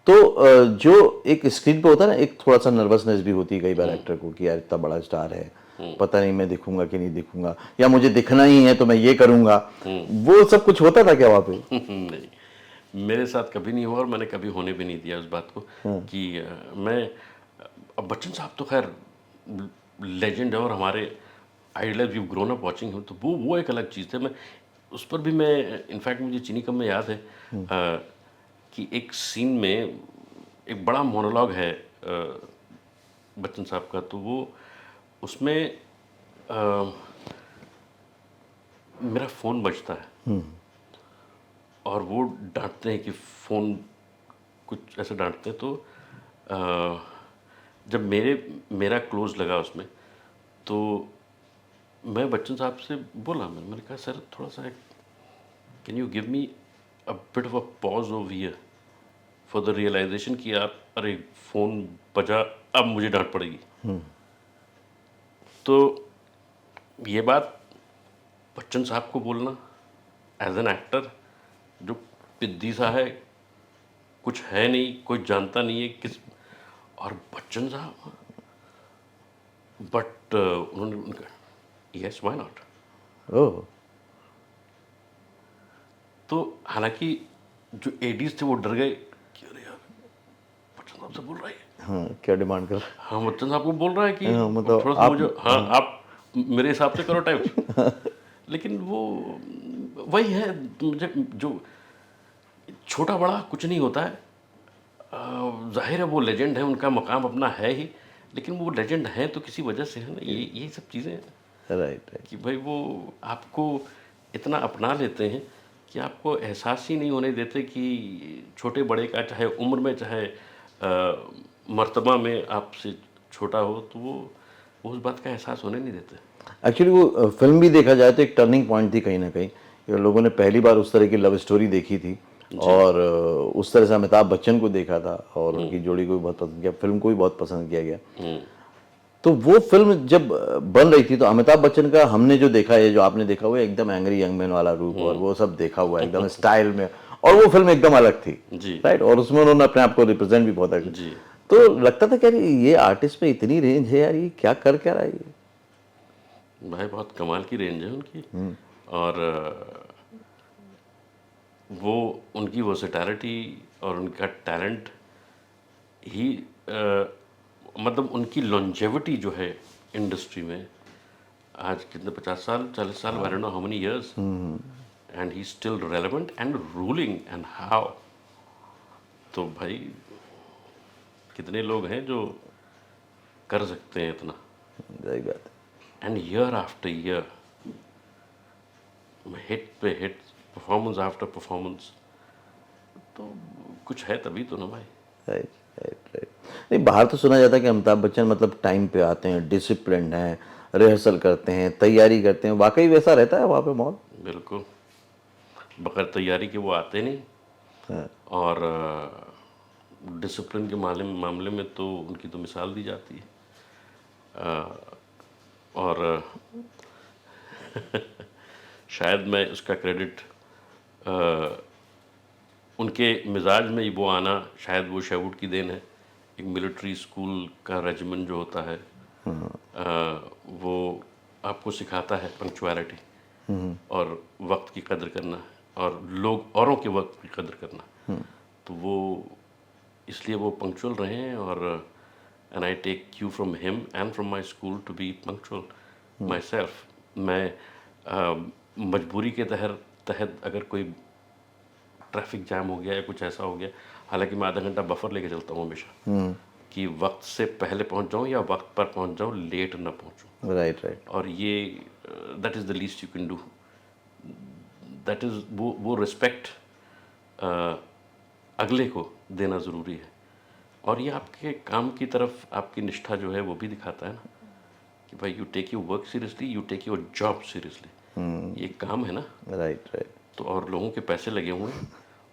तो जो एक स्क्रीन पे होता है ना, एक थोड़ा सा नर्वसनेस भी होती है कई बार एक्टर को कि यार इतना बड़ा स्टार है, पता नहीं मैं दिखूंगा कि नहीं दिखूंगा, या मुझे दिखना ही है तो मैं ये करूंगा। वो सब कुछ होता था क्या वहाँ पे? नहीं, मेरे साथ कभी नहीं हुआ, और मैंने कभी होने भी नहीं दिया उस बात को कि मैं अब बच्चन साहब तो खैर लेजेंड है, और हमारे idol, we grown up watching him, तो वो एक अलग चीज़ है। मैं उस पर भी, मैं इनफैक्ट मुझे चीनी कम में याद है कि एक सीन में एक बड़ा मोनोलॉग है बच्चन साहब का, तो वो उसमें अ, मेरा फ़ोन बजता है और वो डांटते हैं कि फ़ोन, कुछ ऐसे डांटते हैं। तो अ, जब मेरा क्लोज लगा उसमें, तो मैं बच्चन साहब से बोला, मैंने कहा सर थोड़ा सा can you give me a bit of a pause over here for the realization कि यार अरे फ़ोन बजा, अब मुझे डांट पड़ेगी। तो ये बात बच्चन साहब को बोलना एज एन एक्टर, जो पिद्दी सा है, कुछ है नहीं, कोई जानता नहीं है किस, और बच्चन साहब, बट उन्होंने उनका यस व्हाई नॉट। ओह। तो हालांकि जो एडीज थे वो डर गए कि अरे यार बच्चन साहब से बोल रहा है। हाँ, क्या डिमांड कर रहा हाँ, बच्चन साहब को बोल रहा है कि है? हाँ, मतलब थोड़ा सा आप। मुझे, हाँ आप मेरे हिसाब से करो टाइप। लेकिन वो वही है, मुझे जो छोटा बड़ा कुछ नहीं होता है। जाहिर है वो लेजेंड है, उनका मकाम अपना है ही, लेकिन वो लेजेंड है तो किसी वजह से है ना। ये सब चीज़ें राइट, राइट। कि भाई वो आपको इतना अपना लेते हैं कि आपको एहसास ही नहीं होने देते कि छोटे बड़े का, चाहे उम्र में चाहे मर्तबा में आपसे छोटा हो, तो वो उस बात का एहसास होने नहीं देते। एक्चुअली वो फिल्म भी देखा जाए तो एक टर्निंग पॉइंट थी कहीं ना कहीं, कि लोगों ने पहली बार उस तरह की लव स्टोरी देखी थी, जी। और उस तरह से अमिताभ बच्चन को देखा था, और उनकी जोड़ी को भी बहुत पसंद किया, फिल्म को भी बहुत पसंद किया गया। तो वो फिल्म जब बन रही थी तो अमिताभ बच्चन का हमने जो देखा है, जो आपने देखा हुआ है एकदम एंग्री यंग मैन वाला रूप, और वो सब देखा हुआ है एकदम स्टाइल में, और वो फिल्म एकदम अलग थी। जी। राइट, और उसमें उन्होंने अपने आप को रिप्रेजेंट भी बहुत अच्छा। जी तो लगता था कि यार ये आर्टिस्ट में इतनी रेंज है यार, ये क्या कर क्या रहा है ये। भाई, बहुत कमाल की रेंज है उनकी। और वो उनकी वर्सेटैलिटी और उनका टैलेंट ही, मतलब उनकी लॉन्जेविटी जो है इंडस्ट्री में, आज कितने 50 साल 40 साल, I don't know how many years, and he still relevant and ruling and how. तो भाई कितने लोग हैं जो कर सकते हैं इतना, सही बात and year after year, hit पे हिट, परफॉर्मेंस आफ्टर परफॉर्मेंस। तो कुछ है तभी तो ना भाई। है। Right, right, right. नहीं, बाहर तो सुना जाता है कि अमिताभ बच्चन मतलब टाइम पे आते हैं, डिसिप्लिन हैं, रिहर्सल करते हैं, तैयारी करते हैं, वाकई वैसा रहता है वहाँ पे माहौल? बिल्कुल, बगैर तैयारी के वो आते नहीं। हाँ। और डिसिप्लिन के मामले में तो उनकी तो मिसाल दी जाती है। और शायद मैं उसका क्रेडिट उनके मिजाज में वो आना, शायद वो शेवुड की देन है। एक मिलिट्री स्कूल का रेजिमेंट जो होता है, वो आपको सिखाता है पंक्चुअलिटी और वक्त की कदर करना, और लोग औरों के वक्त की कदर करना। तो वो इसलिए वो पंक्चुअल रहे हैं। और and I take cue from him and from my school to be punctual myself. मैं मजबूरी के तहत अगर कोई ट्रैफिक जैम हो गया या कुछ ऐसा हो गया, हालांकि मैं आधा घंटा बफर लेके चलता हूँ हमेशा, कि वक्त से पहले पहुँच जाऊँ या वक्त पर पहुँच जाऊँ, लेट ना पहुँचूँ। Right, right. और ये that is the least you can do. That is वो रिस्पेक्ट अगले को देना ज़रूरी है। और ये आपके काम की तरफ आपकी निष्ठा जो है वो भी दिखाता है ना, कि भाई you take your work seriously, you take your job seriously. ये काम है ना। Right, right. तो और लोगों के पैसे लगे हुए हैं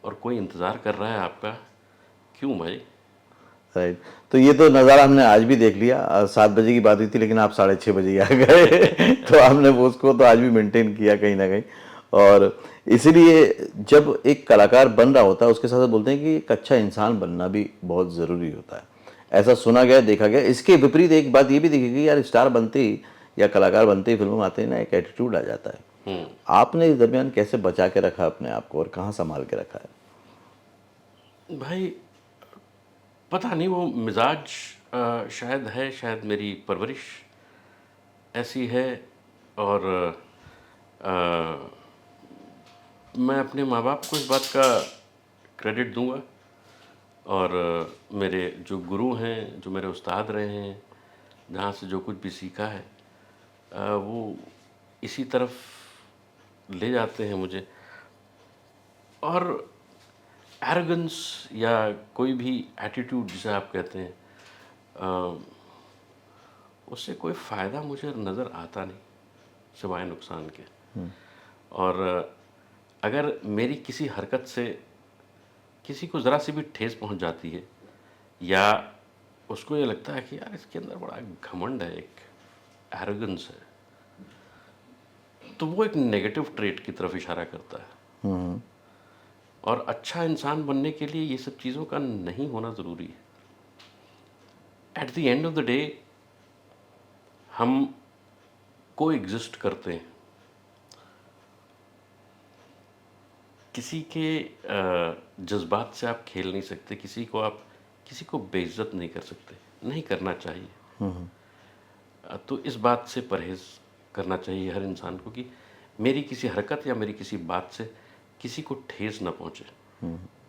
और कोई इंतज़ार कर रहा है आपका, क्यों भाई? राइट। तो ये तो नज़ारा हमने आज भी देख लिया। 7 बजे की बात हुई थी, लेकिन आप 6:30 बजे आ गए तो हमने वो उसको तो आज भी मेंटेन किया कहीं ना कहीं। और इसीलिए जब एक कलाकार बन रहा होता है, उसके साथ साथ बोलते हैं कि एक अच्छा इंसान बनना भी बहुत ज़रूरी होता है। ऐसा सुना गया, देखा गया। इसके विपरीत एक बात ये भी देखी गई, यार स्टार बनते ही या कलाकार बनते ही फिल्मों में आते ही ना एक एटीट्यूड आ जाता है। आपने इस दरमियान कैसे बचा के रखा अपने आप को, और कहाँ संभाल के रखा भाई पता नहीं, वो मिजाज शायद है, शायद मेरी परवरिश ऐसी है। और मैं अपने माँ बाप को इस बात का क्रेडिट दूंगा। और मेरे जो गुरु हैं, जो मेरे उस्ताद रहे हैं, जहाँ से जो कुछ भी सीखा है वो इसी तरफ ले जाते हैं मुझे। और एरोगेंस या कोई भी एटीट्यूड जिसे आप कहते हैं, अ, उससे कोई फ़ायदा मुझे नज़र आता नहीं सिवाय नुकसान के। और अगर मेरी किसी हरकत से किसी को ज़रा सी भी ठेस पहुंच जाती है, या उसको ये लगता है कि यार इसके अंदर बड़ा घमंड है, एक एरोगेंस है, तो वो एक नेगेटिव ट्रेट की तरफ इशारा करता है। और अच्छा इंसान बनने के लिए ये सब चीज़ों का नहीं होना ज़रूरी है। At the end of the day हम को एग्जिस्ट करते हैं। किसी के जज्बात से आप खेल नहीं सकते, किसी को बेइज्जत नहीं कर सकते, नहीं करना चाहिए। तो इस बात से परहेज़ करना चाहिए हर इंसान को कि मेरी किसी हरकत या मेरी किसी बात से किसी को ठेस ना पहुँचे।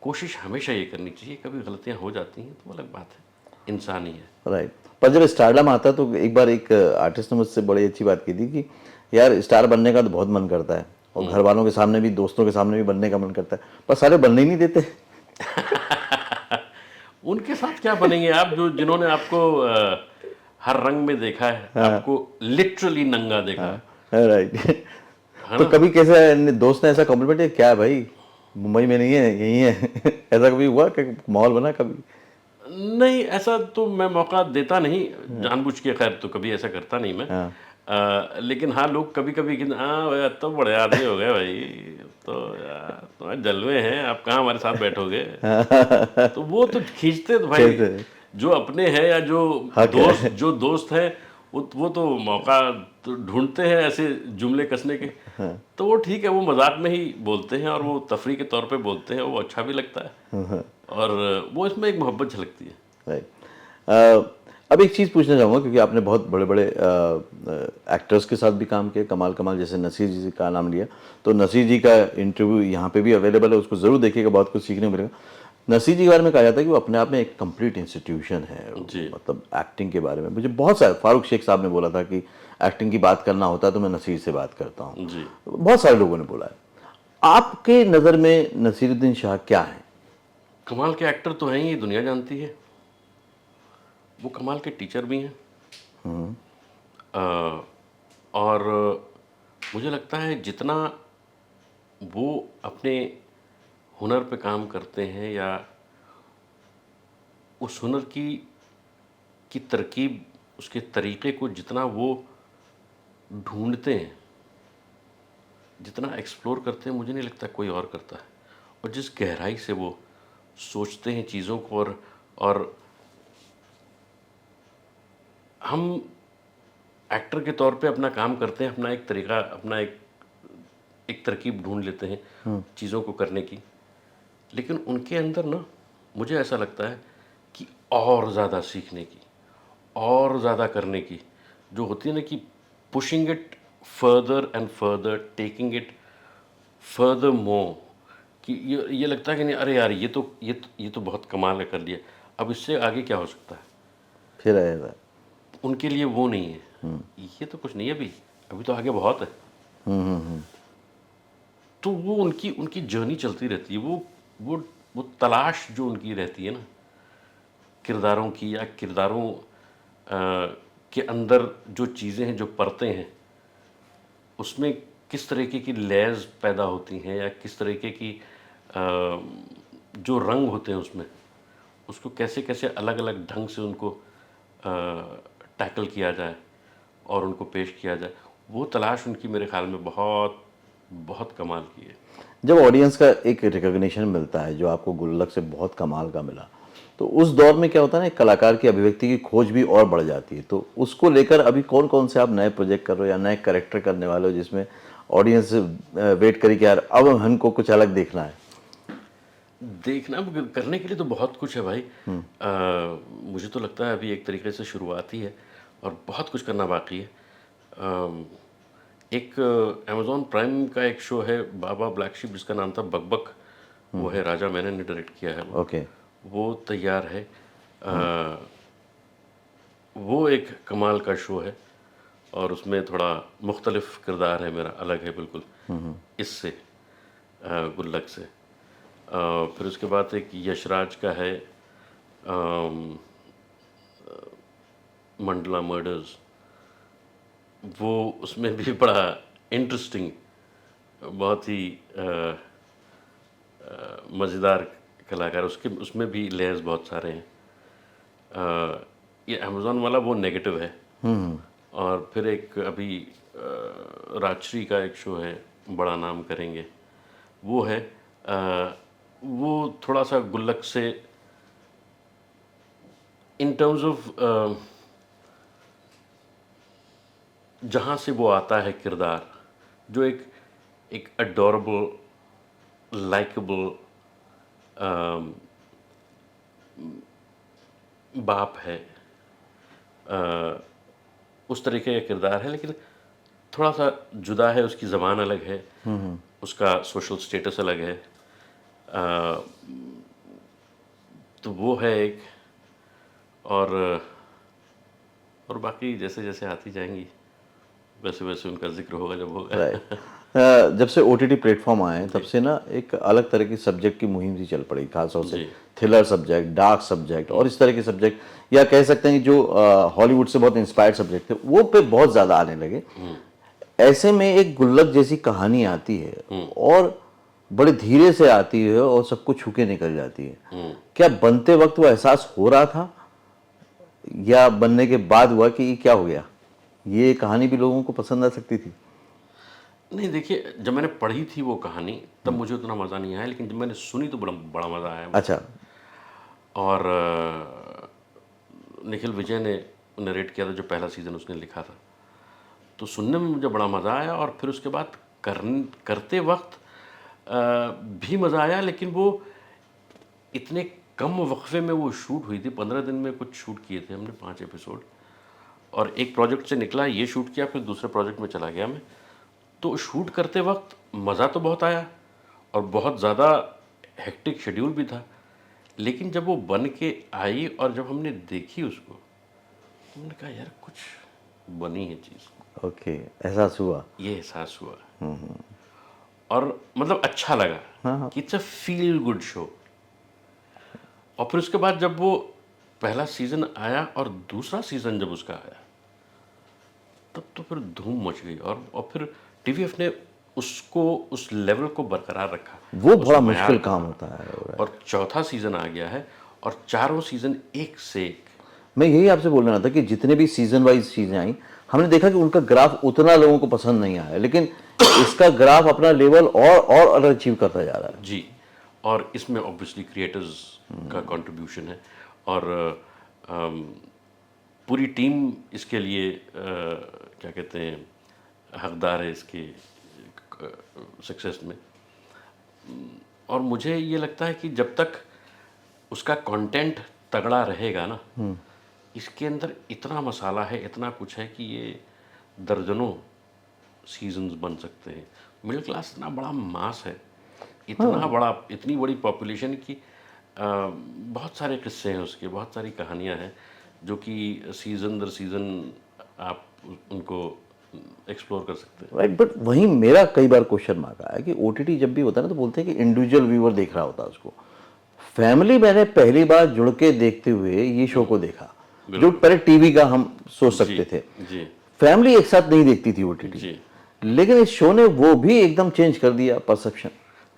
कोशिश हमेशा ये करनी चाहिए। कभी गलतियाँ हो जाती हैं तो अलग बात है, इंसान ही है। राइट। पर जब स्टारडम आता तो एक बार एक आर्टिस्ट ने मुझसे बड़ी अच्छी बात की थी कि यार स्टार बनने का तो बहुत मन करता है, और घर वालों के सामने भी, दोस्तों के सामने भी बनने का मन करता है, पर सारे बनने ही नहीं देते। उनके साथ क्या बनेंगे आप, जो जिन्होंने आपको हर रंग में देखा है, आपको लिटरली नंगा देखा है। राइट। है तो ना? कभी कैसे दोस्त ने ऐसा कॉम्प्लीमेंट किया, क्या भाई मुंबई में नहीं है, यही है? ऐसा कभी हुआ कि माहौल बना कभी? नहीं, ऐसा तो मैं मौका देता नहीं जानबूझ के, खैर तो कभी ऐसा करता नहीं मैं। हाँ। लेकिन हाँ, लोग कभी कभी कि हाँ भाई, अब तो बड़े आदमी हो गए भाई, तो यार तुम्हारे जलवे हैं, आप कहाँ हमारे साथ बैठोगे। तो वो तो खींचते तो भाई, कैसे? जो अपने हैं या हक है। जो दोस्त हैं, वो तो मौका तो ढूंढते हैं ऐसे जुमले कसने के। तो वो ठीक है, वो मजाक में ही बोलते हैं और वो तफरी के तौर पे बोलते हैं, वो अच्छा भी लगता है और वो इसमें एक मोहब्बत झलकती है। राइट। अब एक चीज़ पूछना चाहूँगा, क्योंकि आपने बहुत बड़े बड़े एक्टर्स के साथ भी काम किया, कमाल कमाल, जैसे नसीर जी का नाम लिया, तो नसीर जी का इंटरव्यू यहाँ पे भी अवेलेबल है, उसको ज़रूर देखिएगा, बहुत कुछ सीखने को मिलेगा। नसीर जी के बारे में कहा जाता है कि वो अपने आप में एक कंप्लीट इंस्टीट्यूशन है। जी। मतलब एक्टिंग के बारे में मुझे बहुत सारे, फारूक शेख साहब ने बोला था कि एक्टिंग की बात करना होता है तो मैं नसीर से बात करता हूँ। जी। बहुत सारे लोगों ने बोला है। आपके नज़र में नसीरुद्दीन शाह क्या है? कमाल के एक्टर तो हैं ही, दुनिया जानती है। वो कमाल के टीचर भी हैं। अ, और मुझे लगता है जितना वो अपने हुनर पे काम करते हैं, या उस हुनर की तरकीब, उसके तरीक़े को जितना वो ढूँढते हैं, जितना एक्सप्लोर करते हैं, मुझे नहीं लगता कोई और करता है। और जिस गहराई से वो सोचते हैं चीज़ों को, और हम एक्टर के तौर पे अपना काम करते हैं, अपना एक तरीक़ा, अपना एक तरकीब ढूँढ लेते हैं चीज़ों को करने की। लेकिन उनके अंदर ना, मुझे ऐसा लगता है कि और ज़्यादा सीखने की, और ज़्यादा करने की जो होती है ना, कि pushing it further and further, taking it further more, कि ये लगता है कि नहीं, अरे यार ये तो बहुत कमाल है, कर लिया, अब इससे आगे क्या हो सकता है। फिर आएगा। उनके लिए वो नहीं है, ये तो कुछ नहीं है अभी, अभी तो आगे बहुत है। तो वो उनकी उनकी जर्नी चलती रहती है। वो तलाश जो उनकी रहती है ना, किरदारों की, या किरदारों के अंदर जो चीज़ें हैं, जो परतें हैं, उसमें किस तरीके की लेयर्स पैदा होती हैं, या किस तरीके की जो रंग होते हैं उसमें, उसको कैसे कैसे अलग अलग ढंग से उनको टैकल किया जाए और उनको पेश किया जाए, वो तलाश उनकी मेरे ख्याल में बहुत बहुत कमाल की है। जब ऑडियंस का एक रिकॉग्निशन मिलता है, जो आपको गुल्लक से बहुत कमाल का मिला, तो उस दौर में क्या होता है ना, एक कलाकार की अभिव्यक्ति की खोज भी और बढ़ जाती है। तो उसको लेकर अभी कौन कौन से आप नए प्रोजेक्ट कर रहे हो या नए कैरेक्टर करने वाले हो, जिसमें ऑडियंस वेट करी कि यार अब हमको कुछ अलग देखना है? देखना करने के लिए तो बहुत कुछ है भाई। मुझे तो लगता है अभी एक तरीके से शुरुआत ही है और बहुत कुछ करना बाकी है। एक अमेज़ॉन प्राइम का एक शो है, बाबा ब्लैक शिप, जिसका नाम था बकबक, वो है राजा मैनन ने डायरेक्ट किया है वो। ओके। वो तैयार है। वो एक कमाल का शो है और उसमें थोड़ा मुख्तलिफ किरदार है मेरा, अलग है बिल्कुल इससे, गुल्लक से। फिर उसके बाद एक यशराज का है, अम, मंडला मर्डर्स, वो उसमें भी बड़ा इंटरेस्टिंग, बहुत ही मज़ेदार कलाकार, उसके उसमें भी लेयर्स बहुत सारे हैं। ये अमेज़ॉन वाला वो नेगेटिव है। और फिर एक अभी राजश्री का एक शो है, बड़ा नाम करेंगे, वो है, वो थोड़ा सा गुल्लक से इन टर्म्स ऑफ जहाँ से वो आता है किरदार, जो एक अडोरेबल, लाइकेबल बाप है, उस तरीके का किरदार है, लेकिन थोड़ा सा जुदा है, उसकी ज़बान अलग है, उसका सोशल स्टेटस अलग है। तो वो है एक, और बाकी जैसे जैसे आती जाएंगी वैसे वैसे उनका जिक्र होगा जब होगा। राइट। जब से ओटीटी प्लेटफॉर्म आए तब से ना एक अलग तरह की सब्जेक्ट की मुहिम सी चल पड़ी, खासतौर से जी। थ्रिलर सब्जेक्ट, डार्क सब्जेक्ट और इस तरह के सब्जेक्ट, या कह सकते हैं कि जो हॉलीवुड से बहुत इंस्पायर्ड सब्जेक्ट थे वो पे बहुत ज़्यादा आने लगे। ऐसे में एक गुल्लक जैसी कहानी आती है और बड़े धीरे से आती है और सबको छू के निकल जाती है, क्या बनते वक्त वो एहसास हो रहा था या बनने के बाद हुआ कि ये क्या हो गया, ये कहानी भी लोगों को पसंद आ सकती थी? नहीं, देखिए, जब मैंने पढ़ी थी वो कहानी तब मुझे उतना मज़ा नहीं आया, लेकिन जब मैंने सुनी तो बड़ा बड़ा मज़ा आया। अच्छा। और निखिल विजय ने नरेट किया था, जो पहला सीज़न उसने लिखा था, तो सुनने में मुझे बड़ा मज़ा आया। और फिर उसके बाद करते वक्त भी मज़ा आया, लेकिन वो इतने कम वक्फे में वो शूट हुई थी, 15 दिन में कुछ शूट किए थे हमने 5 एपिसोड, और एक प्रोजेक्ट से निकला, ये शूट किया, फिर दूसरे प्रोजेक्ट में चला गया मैं। तो शूट करते वक्त मज़ा तो बहुत आया और बहुत ज़्यादा हेक्टिक शेड्यूल भी था, लेकिन जब वो बन के आई और जब हमने देखी उसको, तो हमने कहा यार कुछ बनी है चीज़, ओके, एहसास हुआ। ये एहसास हुआ। और मतलब अच्छा लगा कि it's a feel good show. और फिर उसके बाद जब वो पहला सीज़न आया और दूसरा सीज़न जब उसका आया, तब तो फिर धूम मच गई। और फिर टीवीएफ ने उसको उस लेवल को बरकरार रखा, वो उस बड़ा मयार मुश्किल को। काम होता है। और चौथा सीज़न आ गया है और चारों सीज़न एक से एक। मैं यही आपसे बोल रहा था कि जितने भी सीजन वाइज चीजें आई, हमने देखा कि उनका ग्राफ उतना लोगों को पसंद नहीं आया, लेकिन इसका ग्राफ अपना लेवल और अचीव करता जा रहा है। जी। और इसमें ऑब्वियसली क्रिएटर्स का कंट्रीब्यूशन है, और अम, पूरी टीम इसके लिए क्या कहते हैं, हकदार है इसके सक्सेस में। और मुझे ये लगता है कि जब तक उसका कंटेंट तगड़ा रहेगा ना, इसके अंदर इतना मसाला है, इतना कुछ है कि ये दर्जनों सीजन्स बन सकते हैं। मिडिल क्लास इतना बड़ा मास है, इतना बड़ा, इतनी बड़ी पॉपुलेशन की, बहुत सारे किस्से हैं उसके, बहुत सारी कहानियां हैं जो कि सीज़न दर सीज़न आप उनको एक्सप्लोर कर सकते हैं। राइट, बट वहीं मेरा कई बार क्वेश्चन मार्क आया कि ओटीटी जब भी होता है ना, तो बोलते हैं कि इंडिविजुअल व्यूअर देख रहा होता है उसको। फैमिली मैंने पहली बार जुड़ के देखते हुए ये शो को देखा, जो पहले टीवी का हम सोच सकते थे, जी फैमिली एक साथ नहीं देखती थी ओटीटी, जी। लेकिन इस शो ने वो भी एकदम चेंज कर दिया परसेप्शन।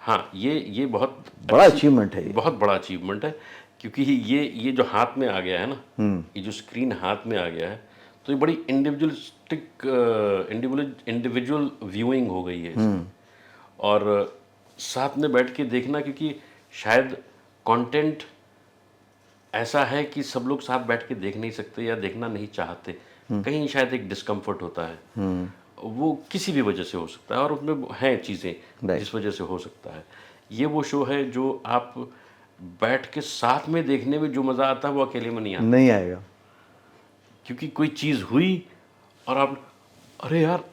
हाँ, ये बहुत बड़ा अचीवमेंट है ये। बहुत बड़ा अचीवमेंट है, क्योंकि ये जो हाथ में आ गया है ना, ये जो स्क्रीन हाथ में आ गया है, तो ये बड़ी इंडिविजुअल व्यूइंग हो गई है इसकी। और साथ में बैठ के देखना, क्योंकि शायद कंटेंट ऐसा है कि सब लोग साथ बैठ के देख नहीं सकते या देखना नहीं चाहते, कहीं शायद एक डिस्कम्फर्ट होता है, वो किसी भी वजह से हो सकता है, और उसमें हैं चीज़ें जिस वजह से हो सकता है। ये वो शो है जो आप बैठ के साथ में देखने में जो मज़ा आता है वो अकेले में नहीं आता, नहीं आएगा। क्योंकि कोई चीज़ हुई और आप, अरे यार,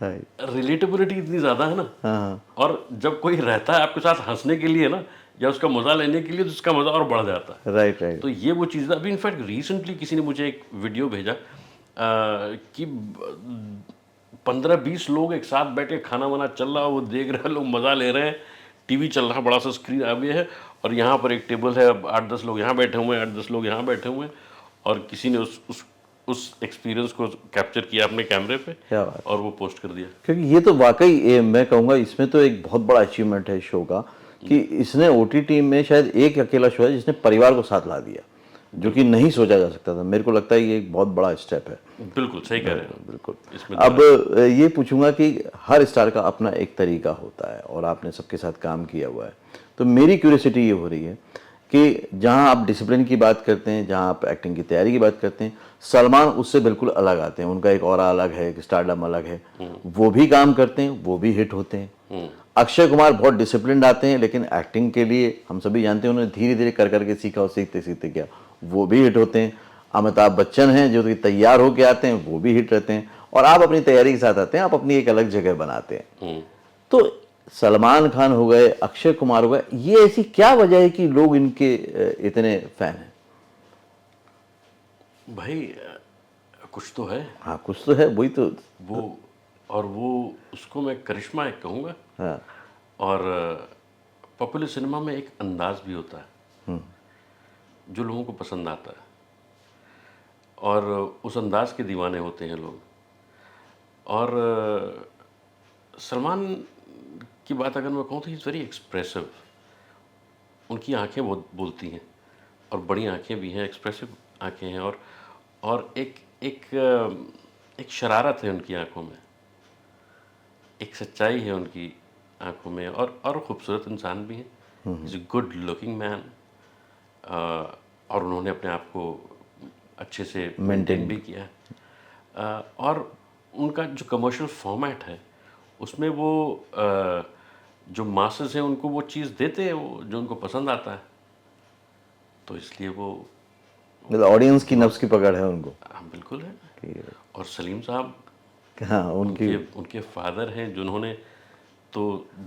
राइट। रिलेटेबिलिटी इतनी ज़्यादा है ना। हाँ। और जब कोई रहता है आपके साथ हंसने के लिए ना, या उसका मजा लेने के लिए, तो उसका मजा और बढ़ जाता है। Right right. तो ये वो चीज़, अभी इनफैक्ट रिसेंटली किसी ने मुझे एक वीडियो भेजा कि 15-20 लोग एक साथ बैठे, खाना वाना चल रहा, वो देख रहे हैं, लोग मज़ा ले रहे हैं, टीवी चल रहा, बड़ा सा स्क्रीन आ गया है, और यहाँ पर एक टेबल है, अब 8-10 लोग यहाँ बैठे हुए हैं, 8-10 लोग यहाँ बैठे हुए हैं, और किसी ने उस एक्सपीरियंस को कैप्चर किया अपने कैमरे पे क्या बात। और वो पोस्ट कर दिया। क्योंकि ये तो वाकई मैं कहूँगा इसमें तो एक बहुत बड़ा अचीवमेंट है इस शो का, कि इसने ओटीटी में शायद एक अकेला शो है जिसने परिवार को साथ ला दिया, जो कि नहीं सोचा जा सकता था। मेरे को लगता है ये एक बहुत बड़ा स्टेप है। बिल्कुल सही कह रहे हैं। बिल्कुल। इसमें अब ये पूछूंगा कि हर स्टार का अपना एक तरीका होता है और आपने सबके साथ काम किया हुआ है, तो मेरी क्यूरियोसिटी ये हो रही है कि जहां आप डिसिप्लिन की बात करते हैं, जहां आप एक्टिंग की तैयारी की बात करते हैं, सलमान उससे बिल्कुल अलग आते हैं। उनका एक ऑरा अलग है, एक स्टारडम अलग है, वो भी काम करते हैं, वो भी हिट होते हैं। अक्षय कुमार बहुत डिसिप्लिन आते हैं, लेकिन एक्टिंग के लिए हम सभी जानते हैं उन्होंने धीरे धीरे कर करके सीखा और सीखते सीखते किया, वो भी हिट होते हैं। अमिताभ बच्चन हैं जो कि तैयार होके आते हैं, वो भी हिट रहते हैं। और आप अपनी तैयारी के साथ आते हैं, आप अपनी एक अलग जगह बनाते हैं। तो सलमान खान हो गए, अक्षय कुमार हो गए, ये ऐसी क्या वजह है कि लोग इनके इतने फैन हैं? भाई कुछ तो है हाँ कुछ तो है, वही तो। वो, और वो उसको मैं करिश्मा एक कहूँगा। हाँ और पॉपुलर सिनेमा में एक अंदाज भी होता है जो लोगों को पसंद आता है, और उस अंदाज के दीवाने होते हैं लोग। और सलमान की बात अगर मैं कहूँ तो इज़ वेरी एक्सप्रेसिव। उनकी आंखें बहुत बोलती हैं, और बड़ी आंखें भी हैं, एक्सप्रेसिव आंखें हैं, और एक एक एक शरारत है उनकी आंखों में, एक सच्चाई है उनकी आंखों में, और खूबसूरत इंसान भी हैं। Is a good looking man, और उन्होंने अपने आप को अच्छे से मेंटेन भी किया है। और उनका जो कमर्शियल फॉर्मेट है उसमें वो जो मासेस हैं उनको वो चीज़ देते हैं वो जो उनको पसंद आता है, तो इसलिए वो मतलब ऑडियंस की नब्ज की पकड़ है उनको। बिल्कुल है। और सलीम साहब, हाँ उनकी उनके फादर हैं जिन्होंने तो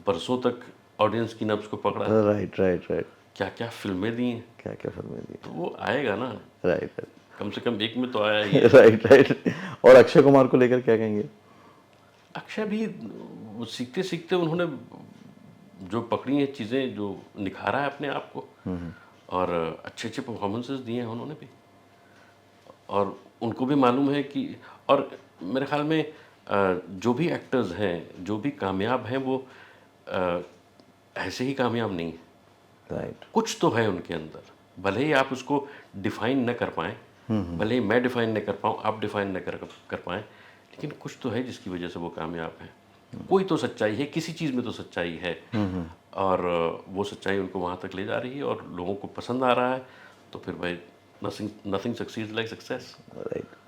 बरसों तक ऑडियंस की नब्ज को पकड़ा। Right right right. क्या क्या फिल्में दी हैं, क्या क्या फिल्में दी। तो वो आएगा ना, राइट कम से कम एक में तो आया ही है। Right right. और अक्षय कुमार को लेकर क्या कहेंगे? अक्षय भी वो सीखते सीखते उन्होंने जो पकड़ी हैं चीज़ें, जो निखारा है अपने आप को, और अच्छे अच्छे परफॉर्मेंसेस दिए हैं उन्होंने भी। और उनको भी मालूम है कि, और मेरे ख्याल में जो भी एक्टर्स हैं, जो भी कामयाब हैं, वो ऐसे ही कामयाब नहीं हैं। राइट। कुछ तो है उनके अंदर, भले ही आप उसको डिफाइन न कर पाएँ, भले ही मैं डिफाइन न कर पाऊँ, आप डिफाइन न कर पाएँ, लेकिन कुछ तो है जिसकी वजह से वो कामयाब हैं। कोई तो सच्चाई है, किसी चीज़ में तो सच्चाई है, और वो सच्चाई उनको वहाँ तक ले जा रही है और लोगों को पसंद आ रहा है। तो फिर भाई nothing succeeds like success. Right.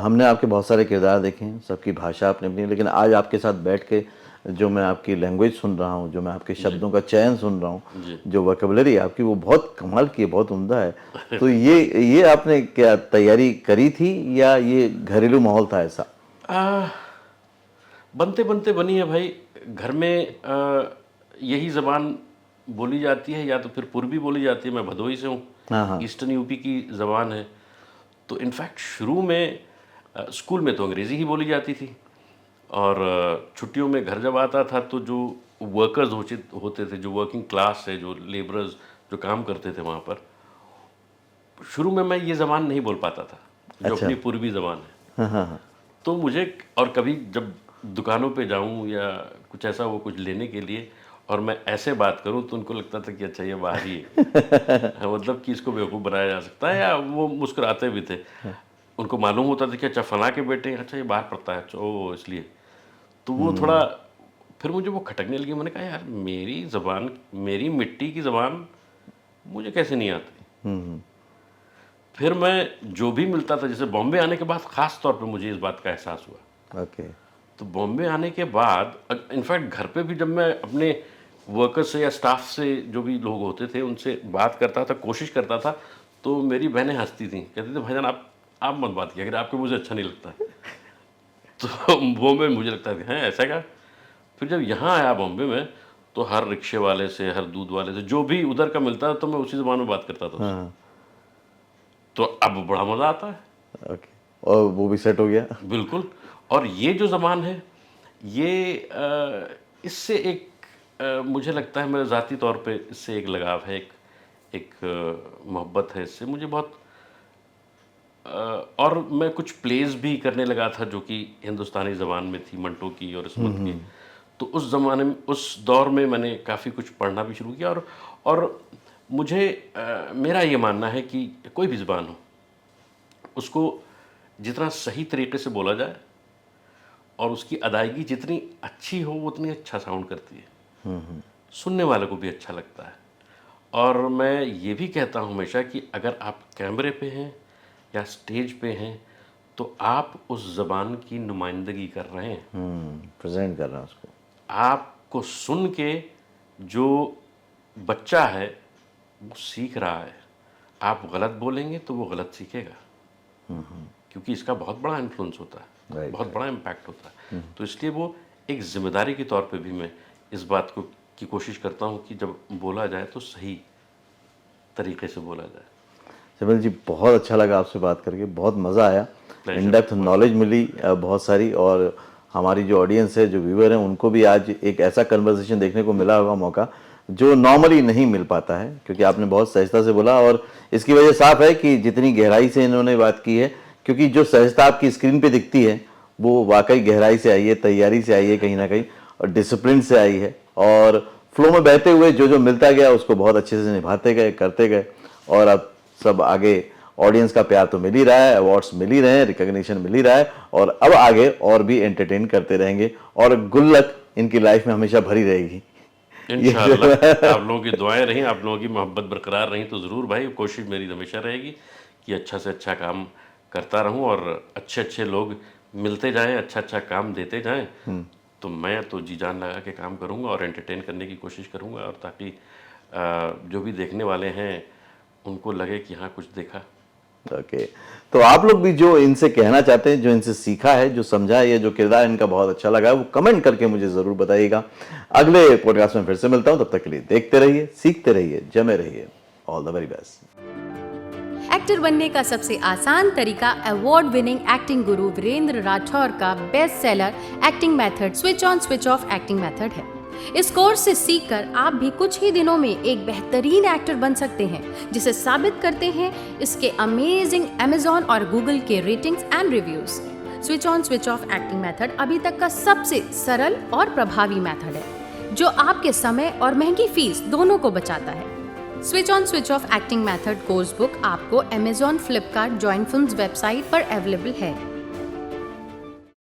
हमने आपके बहुत सारे किरदार देखे हैं, सबकी भाषा अपनी अपनी, लेकिन आज आपके साथ बैठ के जो मैं आपकी लैंग्वेज सुन रहा हूँ, जो मैं आपके शब्दों का चयन सुन रहा हूँ, जो वोकैबुलरी आपकी, वो बहुत कमाल की है, बहुत उम्दा है। तो ये आपने क्या तैयारी करी थी या ये घरेलू माहौल था ऐसा? बनते बनते बनी है भाई। घर में यही ज़बान बोली जाती है, या तो फिर पूर्वी बोली जाती है। मैं भदोही से हूँ, ईस्टर्न यूपी की ज़बान है। तो इनफैक्ट शुरू में स्कूल में तो अंग्रेज़ी ही बोली जाती थी, और छुट्टियों में घर जब आता था तो जो वर्कर्स होते थे, जो वर्किंग क्लास है, जो लेबरर्स जो काम करते थे वहाँ पर, शुरू में मैं ये ज़बान नहीं बोल पाता था जो अपनी पूर्वी ज़बान है। तो मुझे, और कभी जब दुकानों पे जाऊं या कुछ ऐसा वो कुछ लेने के लिए और मैं ऐसे बात करूं, तो उनको लगता था कि अच्छा ये बाहरी है मतलब कि इसको बेवकूफ़ बनाया जा सकता है, या वो मुस्कुराते भी थे। उनको मालूम होता था कि अच्छा फला के बेटे हैं, अच्छा ये बाहर पढ़ता है, अच्छा ओ इसलिए। तो वो थोड़ा फिर मुझे वो खटकने लगी। मैंने कहा यार मेरी ज़बान, मेरी मिट्टी की ज़बान मुझे कैसे नहीं आती। फिर मैं जो भी मिलता था, जैसे बॉम्बे आने के बाद ख़ास तौर पे मुझे इस बात का एहसास हुआ। ओके। तो बॉम्बे आने के बाद इनफैक्ट घर पे भी जब मैं अपने वर्कर्स से या स्टाफ से, जो भी लोग होते थे, उनसे बात करता था, कोशिश करता था, तो मेरी बहनें हंसती थी, कहते थे भाईजान आप मत बात किया, अगर आपको मुझे अच्छा नहीं लगता है। तो वो में मुझे लगता था हैं ऐसा क्या। फिर जब यहाँ आया बॉम्बे में, तो हर रिक्शे वाले से, हर दूध वाले से, जो भी उधर का मिलता था तो मैं उसी ज़बान में बात करता था उससे। हाँ, तो अब बड़ा मज़ा आता है। ओके। और वो भी सेट हो गया। बिल्कुल। और ये जो ज़बान है, ये इससे एक मुझे लगता है, मेरे ज़ाती तौर पे इससे एक लगाव है, एक मोहब्बत है इससे मुझे बहुत। और मैं कुछ प्लेज़ भी करने लगा था जो कि हिंदुस्तानी ज़बान में थी, मंटो की और इस्मत की। तो उस ज़माने में, उस दौर में मैंने काफ़ी कुछ पढ़ना भी शुरू किया। और मुझे मेरा ये मानना है कि कोई भी ज़बान हो, उसको जितना सही तरीके से बोला जाए और उसकी अदायगी जितनी अच्छी हो, वो उतनी अच्छा साउंड करती है, सुनने वाले को भी अच्छा लगता है। और मैं ये भी कहता हूँ हमेशा कि अगर आप कैमरे पे हैं या स्टेज पे हैं, तो आप उस ज़बान की नुमाइंदगी कर रहे हैं। प्रेजेंट कर रहा है उसको। आपको सुन के जो बच्चा है वो सीख रहा है। आप गलत बोलेंगे तो वो गलत सीखेगा, क्योंकि इसका बहुत बड़ा इन्फ्लुएंस होता है, Right, बहुत बड़ा इम्पैक्ट होता है। तो इसलिए वो एक जिम्मेदारी के तौर पे भी मैं इस बात को की कोशिश करता हूँ कि जब बोला जाए तो सही तरीके से बोला जाए। सिमरन जी, बहुत अच्छा लगा आपसे बात करके, बहुत मज़ा आया, Pleasure. इन डेप्थ नॉलेज मिली बहुत सारी। और हमारी जो ऑडियंस है, जो व्यूअर हैं, उनको भी आज एक ऐसा कन्वर्सेशन देखने को मिला होगा मौका, जो नॉर्मली नहीं मिल पाता है, क्योंकि आपने बहुत सहजता से बोला। और इसकी वजह साफ है कि जितनी गहराई से इन्होंने बात की है, क्योंकि जो सहजता आपकी स्क्रीन पे दिखती है वो वाकई गहराई से आई है, तैयारी से आई है कहीं ना कहीं, और डिसिप्लिन से आई है। और फ्लो में बहते हुए जो जो मिलता गया उसको बहुत अच्छे से निभाते गए, करते गए। और अब सब आगे ऑडियंस का प्यार तो मिल ही रहा है, अवार्ड्स मिल ही रहे हैं, रिकॉग्निशन मिल ही रहा है, और अब आगे और भी एंटरटेन करते रहेंगे, और गुल्लक इनकी लाइफ में हमेशा भरी रहेगी। इंशाअल्लाह। आप लोगों की दुआएं रहीं, आप लोगों की मोहब्बत बरकरार रही तो ज़रूर भाई, कोशिश मेरी हमेशा रहेगी कि अच्छा से अच्छा काम करता रहूं और अच्छे अच्छे लोग मिलते जाएं, अच्छा अच्छा काम देते जाएं। तो मैं तो जी जान लगा के काम करूंगा और एंटरटेन करने की कोशिश करूंगा, और ताकि जो भी देखने वाले हैं उनको लगे कि हाँ कुछ देखा। ओके। तो आप लोग भी जो इनसे कहना चाहते हैं, जो इनसे सीखा है, जो समझा है, या जो किरदार इनका बहुत अच्छा लगा है, वो कमेंट करके मुझे ज़रूर बताइएगा। अगले पॉडकास्ट में फिर से मिलता हूं, तब तक के लिए देखते रहिए, सीखते रहिए, जमे रहिए। All the very best. Actor बनने का सबसे आसान तरीका अवार्ड विनिंग एक्टिंग गुरु वीरेंद्र राठौर का best seller acting method switch on switch off acting method है। इस कोर्स से सीखकर आप भी कुछ ही दिनों में एक बेहतरीन एक्टर बन सकते हैं, जिसे साबित करते हैं इसके अमेजिंग Amazon और Google के ratings and reviews. Switch on switch off acting method अभी तक का सबसे सरल और प्रभावी मेथड है, जो आपके समय और महंगी फीस दोनों को बचाता है। Switch on switch off acting method course book आपको Amazon, Flipkart, join films website पर अवेलेबल है।